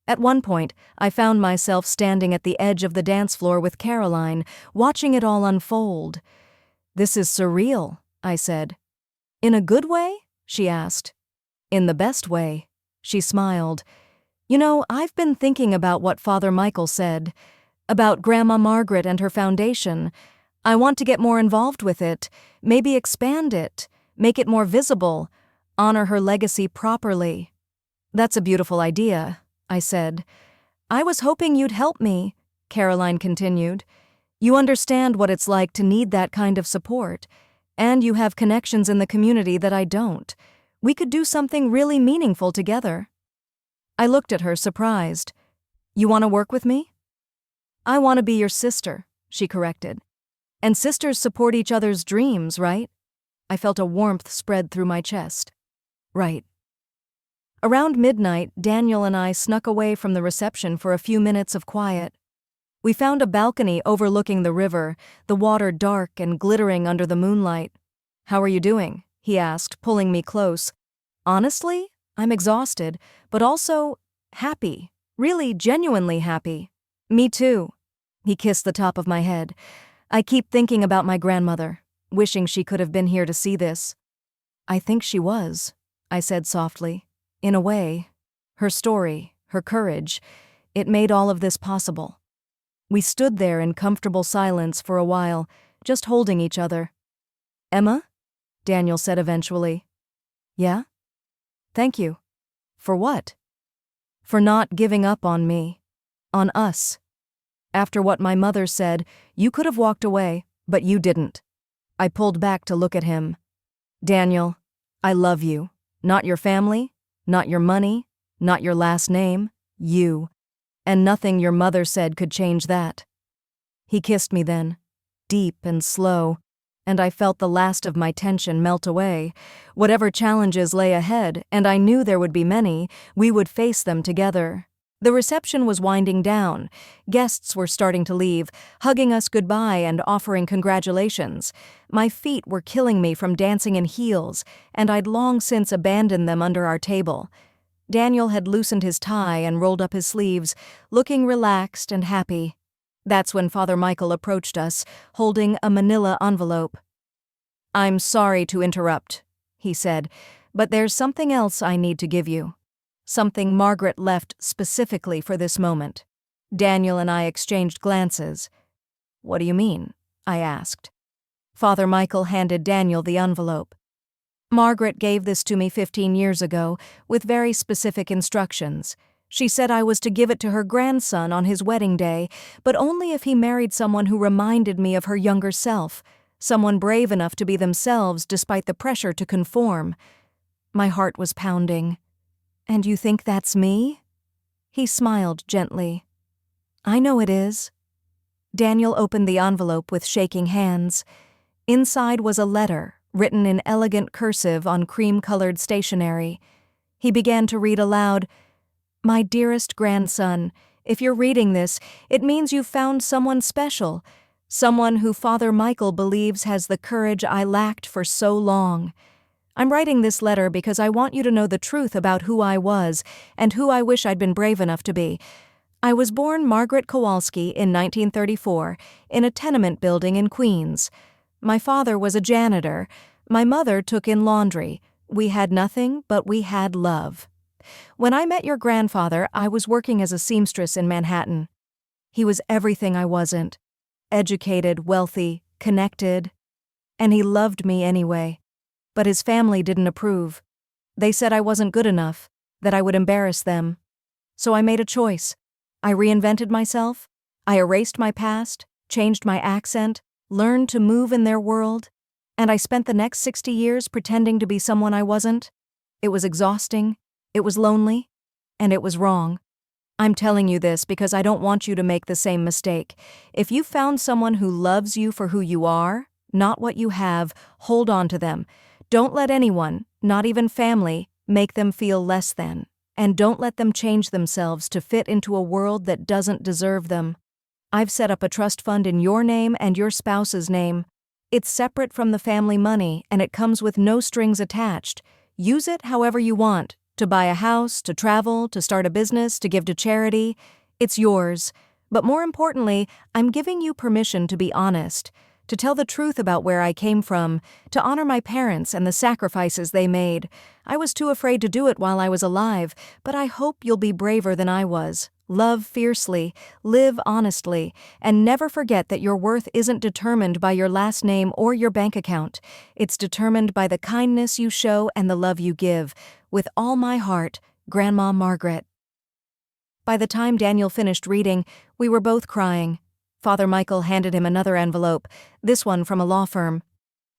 At one point, I found myself standing at the edge of the dance floor with Caroline, watching it all unfold. "This is surreal," I said. "In a good way?" she asked. "In the best way." She smiled. "You know, I've been thinking about what Father Michael said, about Grandma Margaret and her foundation. I want to get more involved with it, maybe expand it, make it more visible, honor her legacy properly." "That's a beautiful idea," I said. "I was hoping you'd help me," Caroline continued. "You understand what it's like to need that kind of support, and you have connections in the community that I don't. We could do something really meaningful together." I looked at her, surprised. "You want to work with me?" "I want to be your sister," she corrected. "And sisters support each other's dreams, right?" I felt a warmth spread through my chest. "Right." Around midnight, Daniel and I snuck away from the reception for a few minutes of quiet. We found a balcony overlooking the river, the water dark and glittering under the moonlight. "How are you doing?" he asked, pulling me close. "Honestly, I'm exhausted, but also happy, really genuinely happy." "Me too." He kissed the top of my head. "I keep thinking about my grandmother, wishing she could have been here to see this." "I think she was," I said softly. "In a way. Her story, her courage, it made all of this possible." We stood there in comfortable silence for a while, just holding each other. "Emma?" Daniel said eventually. "Yeah?" "Thank you." "For what?" "For not giving up on me. On us." After what my mother said, you could have walked away, but you didn't. I pulled back to look at him. Daniel, I love you. Not your family, not your money, not your last name, you. And nothing your mother said could change that. He kissed me then, deep and slow, and I felt the last of my tension melt away. Whatever challenges lay ahead, and I knew there would be many, we would face them together. The reception was winding down. Guests were starting to leave, hugging us goodbye and offering congratulations. My feet were killing me from dancing in heels, and I'd long since abandoned them under our table. Daniel had loosened his tie and rolled up his sleeves, looking relaxed and happy. That's when Father Michael approached us, holding a manila envelope. "I'm sorry to interrupt," he said, "but there's something else I need to give you. Something Margaret left specifically for this moment." Daniel and I exchanged glances. "What do you mean?" I asked. Father Michael handed Daniel the envelope. "Margaret gave this to me 15 years ago, with very specific instructions. She said I was to give it to her grandson on his wedding day, but only if he married someone who reminded me of her younger self, someone brave enough to be themselves despite the pressure to conform." My heart was pounding. "And you think that's me?" He smiled gently. "I know it is." Daniel opened the envelope with shaking hands. Inside was a letter, written in elegant cursive on cream-colored stationery. He began to read aloud, "My dearest grandson, if you're reading this, it means you've found someone special, someone who Father Michael believes has the courage I lacked for so long. I'm writing this letter because I want you to know the truth about who I was and who I wish I'd been brave enough to be. I was born Margaret Kowalski in 1934 in a tenement building in Queens. My father was a janitor. My mother took in laundry. We had nothing, but we had love. When I met your grandfather, I was working as a seamstress in Manhattan. He was everything I wasn't. Educated, wealthy, connected. And he loved me anyway. But his family didn't approve. They said I wasn't good enough, that I would embarrass them. So I made a choice. I reinvented myself. I erased my past, changed my accent, learned to move in their world, and I spent the next 60 years pretending to be someone I wasn't. It was exhausting, it was lonely, and it was wrong. I'm telling you this because I don't want you to make the same mistake. If you found someone who loves you for who you are, not what you have, hold on to them. Don't let anyone, not even family, make them feel less than. And don't let them change themselves to fit into a world that doesn't deserve them. I've set up a trust fund in your name and your spouse's name. It's separate from the family money, and it comes with no strings attached. Use it however you want, to buy a house, to travel, to start a business, to give to charity. It's yours. But more importantly, I'm giving you permission to be honest, to tell the truth about where I came from, to honor my parents and the sacrifices they made. I was too afraid to do it while I was alive, but I hope you'll be braver than I was. Love fiercely, live honestly, and never forget that your worth isn't determined by your last name or your bank account. It's determined by the kindness you show and the love you give. With all my heart, Grandma Margaret." By the time Daniel finished reading, we were both crying. Father Michael handed him another envelope, this one from a law firm.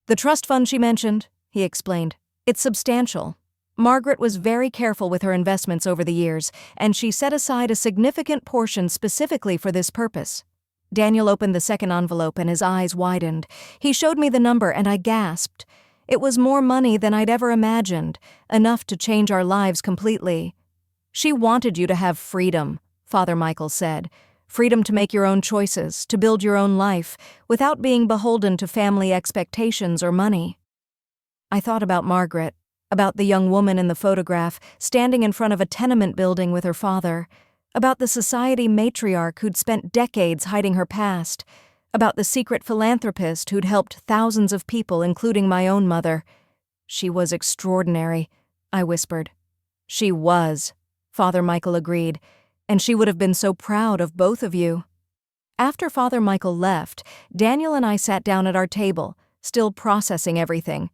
"The trust fund she mentioned," he explained. "It's substantial. Margaret was very careful with her investments over the years, and she set aside a significant portion specifically for this purpose." Daniel opened the second envelope and his eyes widened. He showed me the number and I gasped. It was more money than I'd ever imagined, enough to change our lives completely. "She wanted you to have freedom," Father Michael said. "Freedom to make your own choices, to build your own life, without being beholden to family expectations or money." I thought about Margaret, about the young woman in the photograph standing in front of a tenement building with her father, about the society matriarch who'd spent decades hiding her past, about the secret philanthropist who'd helped thousands of people, including my own mother. "She was extraordinary," I whispered. "She was," Father Michael agreed, "and she would have been so proud of both of you." After Father Michael left, Daniel and I sat down at our table, still processing everything.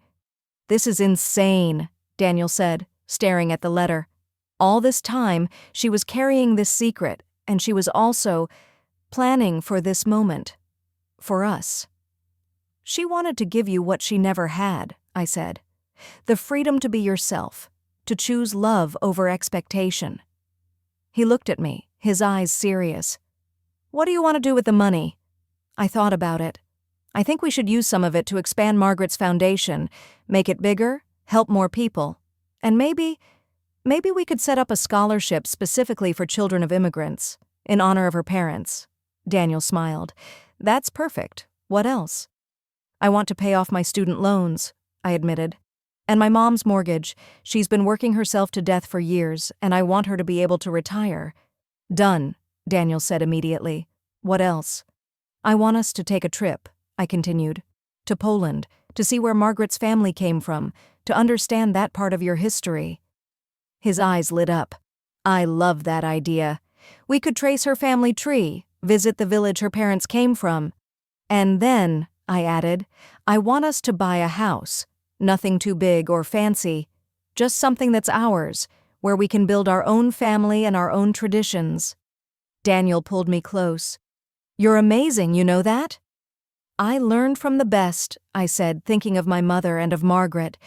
"This is insane," Daniel said, staring at the letter. "All this time, she was carrying this secret, and she was also..." planning for this moment. For us. She wanted to give you what she never had, I said. The freedom to be yourself, to choose love over expectation. He looked at me, his eyes serious. What do you want to do with the money? I thought about it. I think we should use some of it to expand Margaret's foundation, make it bigger, help more people. And maybe we could set up a scholarship specifically for children of immigrants, in honor of her parents. Daniel smiled. That's perfect. What else? I want to pay off my student loans, I admitted. And my mom's mortgage. She's been working herself to death for years, and I want her to be able to retire. Done, Daniel said immediately. What else? I want us to take a trip, I continued. To Poland, to see where Margaret's family came from, to understand that part of your history. His eyes lit up. I love that idea. We could trace her family tree, visit the village her parents came from. And then, I added, I want us to buy a house. Nothing too big or fancy. Just something that's ours, where we can build our own family and our own traditions. Daniel pulled me close. You're amazing, you know that? I learned from the best, I said, thinking of my mother and of Margaret.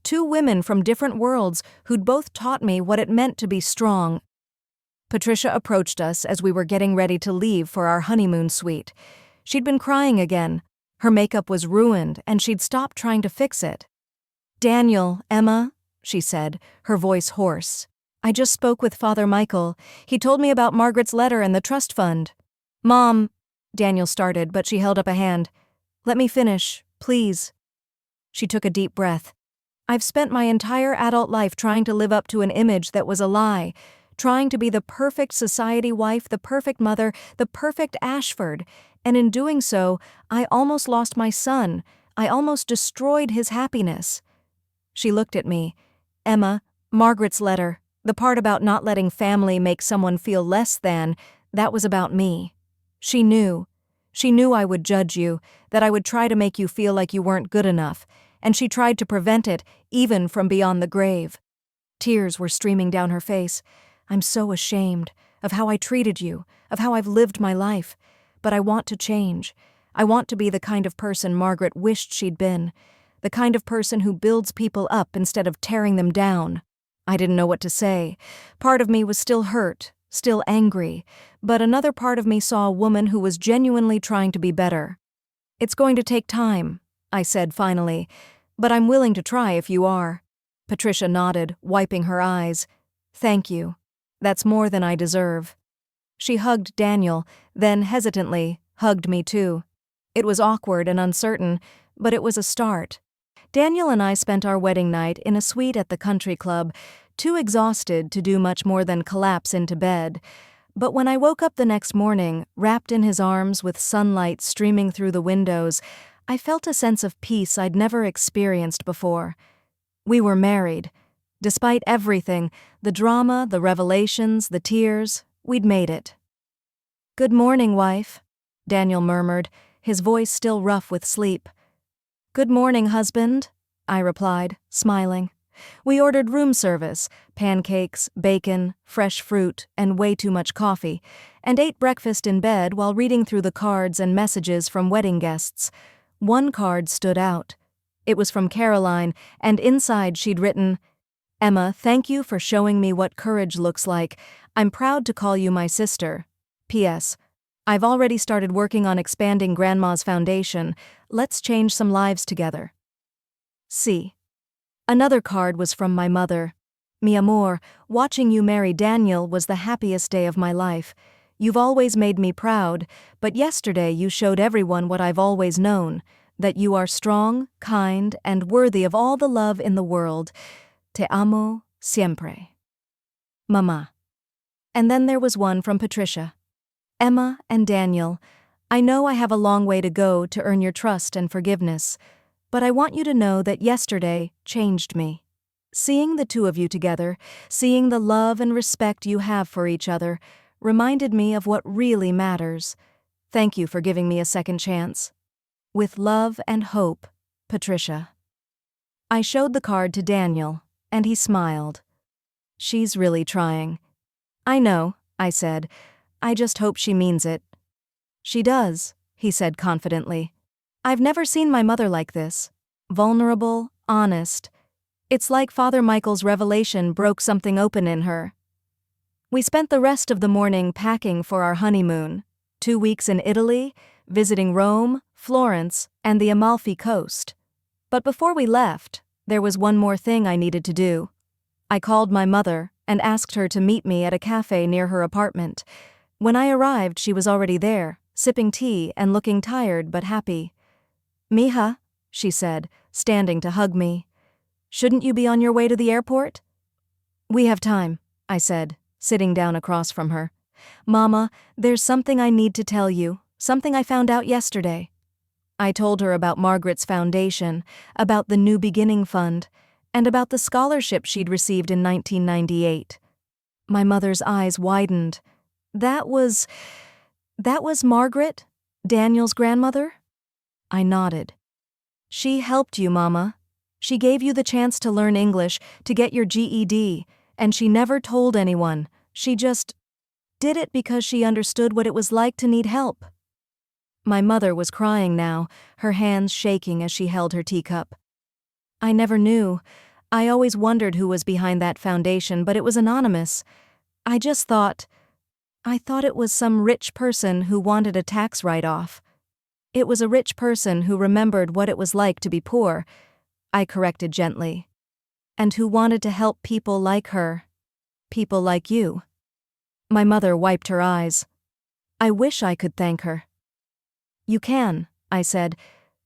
Two women from different worlds who'd both taught me what it meant to be strong. Patricia approached us as we were getting ready to leave for our honeymoon suite. She'd been crying again. Her makeup was ruined, and she'd stopped trying to fix it. Daniel, Emma, she said, her voice hoarse. I just spoke with Father Michael. He told me about Margaret's letter and the trust fund. Mom, Daniel started, but she held up a hand. Let me finish, please. She took a deep breath. I've spent my entire adult life trying to live up to an image that was a lie, trying to be the perfect society wife, the perfect mother, the perfect Ashford, and in doing so, I almost lost my son. I almost destroyed his happiness. She looked at me. Emma, Margaret's letter, the part about not letting family make someone feel less than, that was about me. She knew. She knew I would judge you, that I would try to make you feel like you weren't good enough, and she tried to prevent it, even from beyond the grave. Tears were streaming down her face. I'm so ashamed of how I treated you, of how I've lived my life. But I want to change. I want to be the kind of person Margaret wished she'd been, the kind of person who builds people up instead of tearing them down. I didn't know what to say. Part of me was still hurt, still angry, but another part of me saw a woman who was genuinely trying to be better. It's going to take time, I said finally, but I'm willing to try if you are. Patricia nodded, wiping her eyes. Thank you. That's more than I deserve. She hugged Daniel, then hesitantly hugged me too. It was awkward and uncertain, but it was a start. Daniel and I spent our wedding night in a suite at the country club, too exhausted to do much more than collapse into bed. But when I woke up the next morning, wrapped in his arms with sunlight streaming through the windows, I felt a sense of peace I'd never experienced before. We were married. Despite everything, the drama, the revelations, the tears, we'd made it. Good morning, wife, Daniel murmured, his voice still rough with sleep. Good morning, husband, I replied, smiling. We ordered room service, pancakes, bacon, fresh fruit, and way too much coffee, and ate breakfast in bed while reading through the cards and messages from wedding guests. One card stood out. It was from Caroline, and inside she'd written, Emma, thank you for showing me what courage looks like. I'm proud to call you my sister. P.S. I've already started working on expanding Grandma's foundation. Let's change some lives together. C. Another card was from my mother. Mi amor, watching you marry Daniel was the happiest day of my life. You've always made me proud, but yesterday you showed everyone what I've always known, that you are strong, kind, and worthy of all the love in the world. Te amo siempre. Mama. And then there was one from Patricia. Emma and Daniel, I know I have a long way to go to earn your trust and forgiveness, but I want you to know that yesterday changed me. Seeing the two of you together, seeing the love and respect you have for each other, reminded me of what really matters. Thank you for giving me a second chance. With love and hope, Patricia. I showed the card to Daniel, and he smiled. She's really trying. I know, I said. I just hope she means it. She does, he said confidently. I've never seen my mother like this. Vulnerable, honest. It's like Father Michael's revelation broke something open in her. We spent the rest of the morning packing for our honeymoon. 2 weeks in Italy, visiting Rome, Florence, and the Amalfi Coast. But before we left, there was one more thing I needed to do. I called my mother and asked her to meet me at a cafe near her apartment. When I arrived, she was already there, sipping tea and looking tired but happy. "Mija," she said, standing to hug me. "Shouldn't you be on your way to the airport?" "We have time," I said, sitting down across from her. "Mama, there's something I need to tell you, something I found out yesterday." I told her about Margaret's foundation, about the New Beginning Fund, and about the scholarship she'd received in 1998. My mother's eyes widened. That was Margaret? Daniel's grandmother?" I nodded. "She helped you, Mama. She gave you the chance to learn English, to get your GED, and she never told anyone. She just did it because she understood what it was like to need help." My mother was crying now, her hands shaking as she held her teacup. "I never knew. I always wondered who was behind that foundation, but it was anonymous. I thought it was some rich person who wanted a tax write-off. It was a rich person who remembered what it was like to be poor," I corrected gently, "and who wanted to help people like her. People like you." My mother wiped her eyes. "I wish I could thank her." "You can," I said,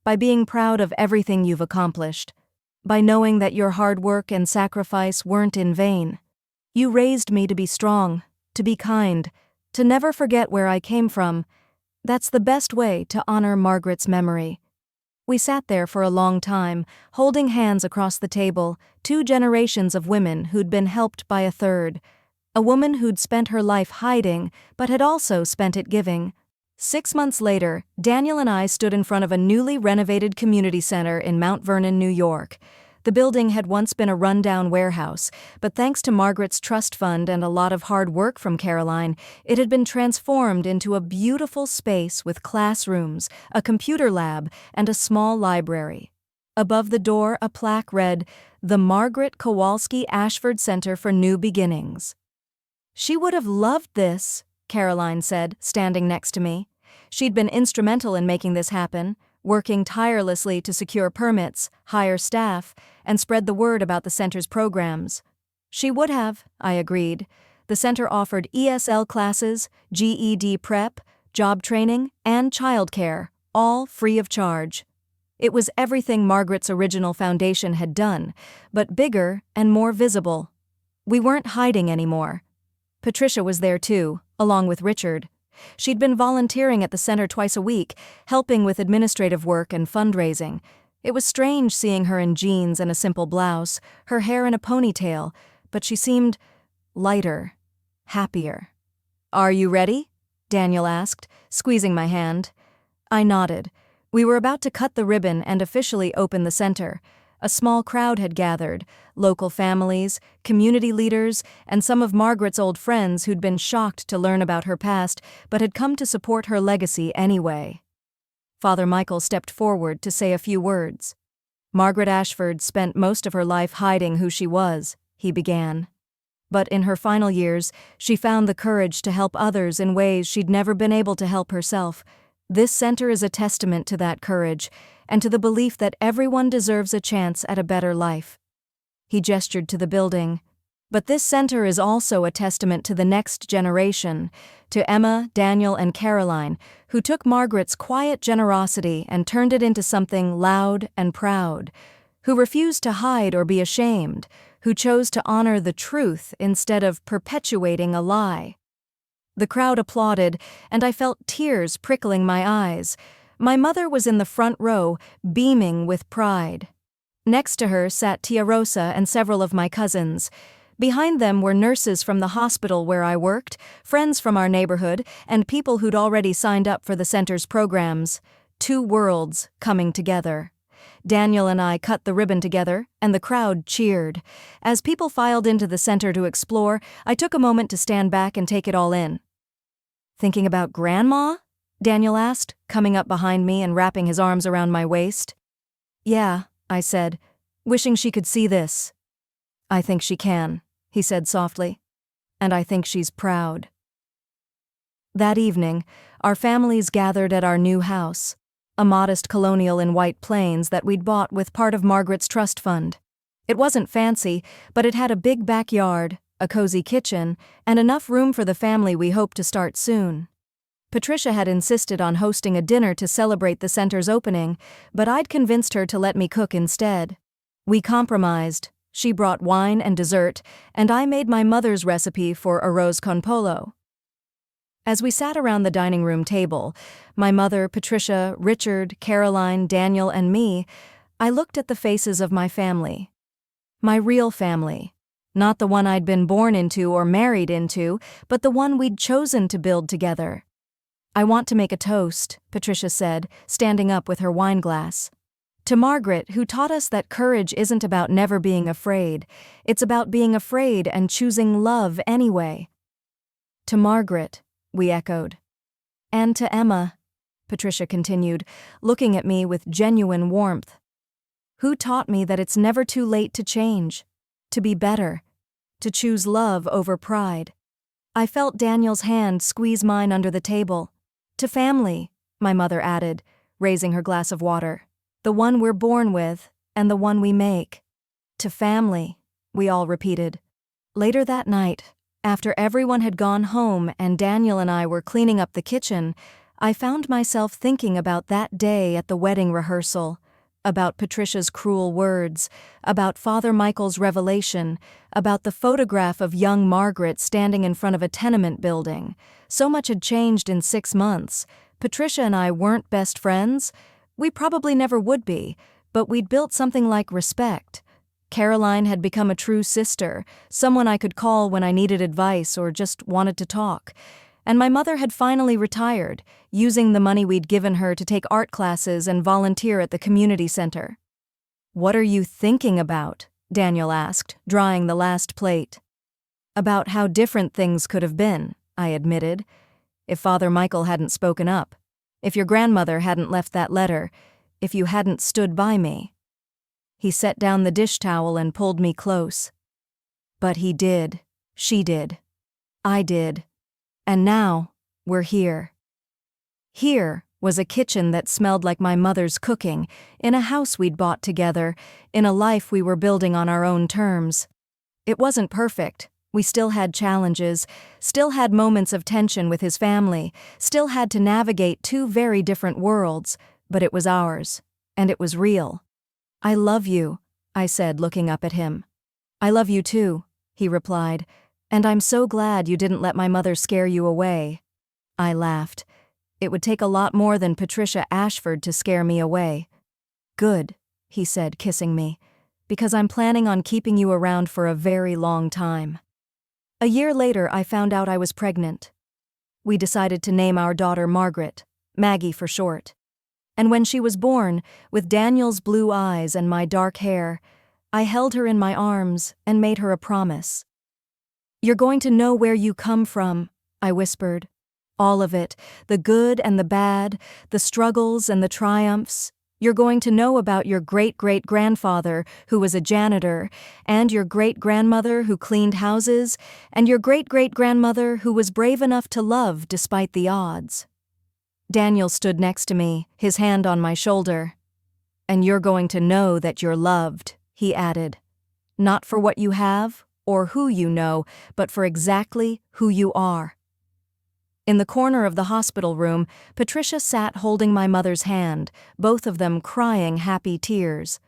"by being proud of everything you've accomplished, by knowing that your hard work and sacrifice weren't in vain. You raised me to be strong, to be kind, to never forget where I came from. That's the best way to honor Margaret's memory." We sat there for a long time, holding hands across the table, 2 generations of women who'd been helped by a third. A woman who'd spent her life hiding, but had also spent it giving. 6 months later, Daniel and I stood in front of a newly renovated community center in Mount Vernon, New York. The building had once been a rundown warehouse, but thanks to Margaret's trust fund and a lot of hard work from Caroline, it had been transformed into a beautiful space with classrooms, a computer lab, and a small library. Above the door, a plaque read, "The Margaret Kowalski Ashford Center for New Beginnings." "She would have loved this," Caroline said, standing next to me. She'd been instrumental in making this happen, working tirelessly to secure permits, hire staff, and spread the word about the center's programs. "She would have," I agreed. The center offered ESL classes, GED prep, job training, and childcare, all free of charge. It was everything Margaret's original foundation had done, but bigger and more visible. We weren't hiding anymore. Patricia was there too, along with Richard. She'd been volunteering at the center twice a week, helping with administrative work and fundraising. It was strange seeing her in jeans and a simple blouse, her hair in a ponytail, but she seemed lighter, happier. "Are you ready?" Daniel asked, squeezing my hand. I nodded. We were about to cut the ribbon and officially open the center. A small crowd had gathered, local families, community leaders, and some of Margaret's old friends who'd been shocked to learn about her past but had come to support her legacy anyway. Father Michael stepped forward to say a few words. "Margaret Ashford spent most of her life hiding who she was," he began. "But in her final years, she found the courage to help others in ways she'd never been able to help herself. This center is a testament to that courage, and to the belief that everyone deserves a chance at a better life." He gestured to the building. "But this center is also a testament to the next generation, to Emma, Daniel, and Caroline, who took Margaret's quiet generosity and turned it into something loud and proud, who refused to hide or be ashamed, who chose to honor the truth instead of perpetuating a lie." The crowd applauded, and I felt tears prickling my eyes. My mother was in the front row, beaming with pride. Next to her sat Tia Rosa and several of my cousins. Behind them were nurses from the hospital where I worked, friends from our neighborhood, and people who'd already signed up for the center's programs. 2 worlds coming together. Daniel and I cut the ribbon together, and the crowd cheered. As people filed into the center to explore, I took a moment to stand back and take it all in. "Thinking about Grandma?" Daniel asked, coming up behind me and wrapping his arms around my waist. Yeah, I said, wishing she could see this. I think she can, he said softly. And I think she's proud. That evening, our families gathered at our new house, a modest colonial in White Plains that we'd bought with part of Margaret's trust fund. It wasn't fancy, but it had a big backyard, a cozy kitchen, and enough room for the family we hoped to start soon. Patricia had insisted on hosting a dinner to celebrate the center's opening, but I'd convinced her to let me cook instead. We compromised. She brought wine and dessert, and I made my mother's recipe for arroz con pollo. As we sat around the dining room table, my mother, Patricia, Richard, Caroline, Daniel, and me, I looked at the faces of my family. My real family. Not the one I'd been born into or married into, but the one we'd chosen to build together. I want to make a toast, Patricia said, standing up with her wine glass. To Margaret, who taught us that courage isn't about never being afraid, it's about being afraid and choosing love anyway. To Margaret, we echoed. And to Emma, Patricia continued, looking at me with genuine warmth. Who taught me that it's never too late to change, to be better, to choose love over pride. I felt Daniel's hand squeeze mine under the table. To family, my mother added, raising her glass of water. The one we're born with, and the one we make. To family, we all repeated. Later that night, after everyone had gone home and Daniel and I were cleaning up the kitchen, I found myself thinking about that day at the wedding rehearsal, about Patricia's cruel words, about Father Michael's revelation, about the photograph of young Margaret standing in front of a tenement building. So much had changed in 6 months. Patricia and I weren't best friends. We probably never would be, but we'd built something like respect. Caroline had become a true sister, someone I could call when I needed advice or just wanted to talk. And my mother had finally retired, using the money we'd given her to take art classes and volunteer at the community center. "What are you thinking about?" Daniel asked, drying the last plate. "About how different things could have been," I admitted. "If Father Michael hadn't spoken up, if your grandmother hadn't left that letter, if you hadn't stood by me." He set down the dish towel and pulled me close. "But he did. She did. I did. And now, we're here." Here was a kitchen that smelled like my mother's cooking, in a house we'd bought together, in a life we were building on our own terms. It wasn't perfect. We still had challenges, still had moments of tension with his family, still had to navigate 2 very different worlds, but it was ours, and it was real. "I love you," I said, looking up at him. "I love you too," he replied, "and I'm so glad you didn't let my mother scare you away." I laughed. It would take a lot more than Patricia Ashford to scare me away. "Good," he said, kissing me, "because I'm planning on keeping you around for a very long time." A year later, I found out I was pregnant. We decided to name our daughter Margaret, Maggie for short. And when she was born, with Daniel's blue eyes and my dark hair, I held her in my arms and made her a promise. "You're going to know where you come from," I whispered. "All of it, the good and the bad, the struggles and the triumphs. You're going to know about your great-great-grandfather, who was a janitor, and your great-grandmother who cleaned houses, and your great-great-grandmother who was brave enough to love despite the odds." Daniel stood next to me, his hand on my shoulder. "And you're going to know that you're loved," he added. "Not for what you have or who you know, but for exactly who you are." In the corner of the hospital room, Patricia sat holding my mother's hand, both of them crying happy tears.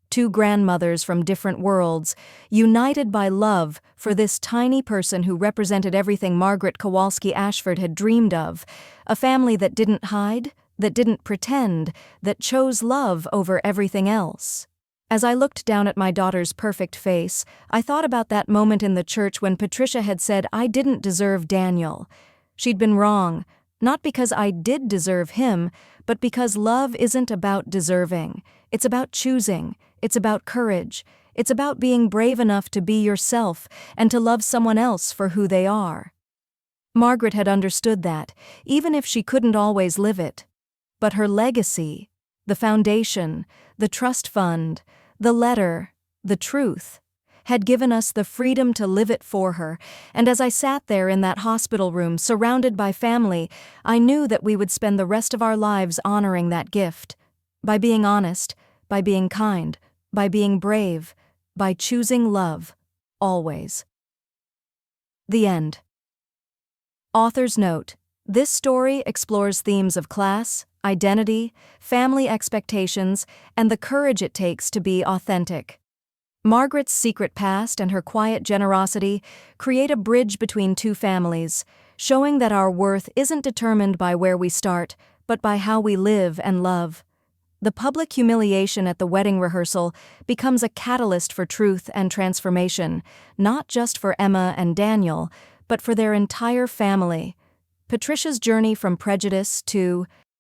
2 grandmothers from different worlds, united by love for this tiny person who represented everything Margaret Kowalski Ashford had dreamed of, a family that didn't hide, that didn't pretend, that chose love over everything else. As I looked down at my daughter's perfect face, I thought about that moment in the church when Patricia had said I didn't deserve Daniel. She'd been wrong, not because I did deserve him, but because love isn't about deserving. It's about choosing. It's about courage. It's about being brave enough to be yourself and to love someone else for who they are. Margaret had understood that, even if she couldn't always live it. But her legacy, the foundation, the trust fund, the letter, the truth, had given us the freedom to live it for her, and as I sat there in that hospital room surrounded by family, I knew that we would spend the rest of our lives honoring that gift. By being honest, by being kind, by being brave, by choosing love, always. The end. Author's note: this story explores themes of class, identity, family expectations, and the courage it takes to be authentic. Margaret's secret past and her quiet generosity create a bridge between two families, showing that our worth isn't determined by where we start, but by how we live and love. The public humiliation at the wedding rehearsal becomes a catalyst for truth and transformation, not just for Emma and Daniel, but for their entire family. Patricia's journey from prejudice to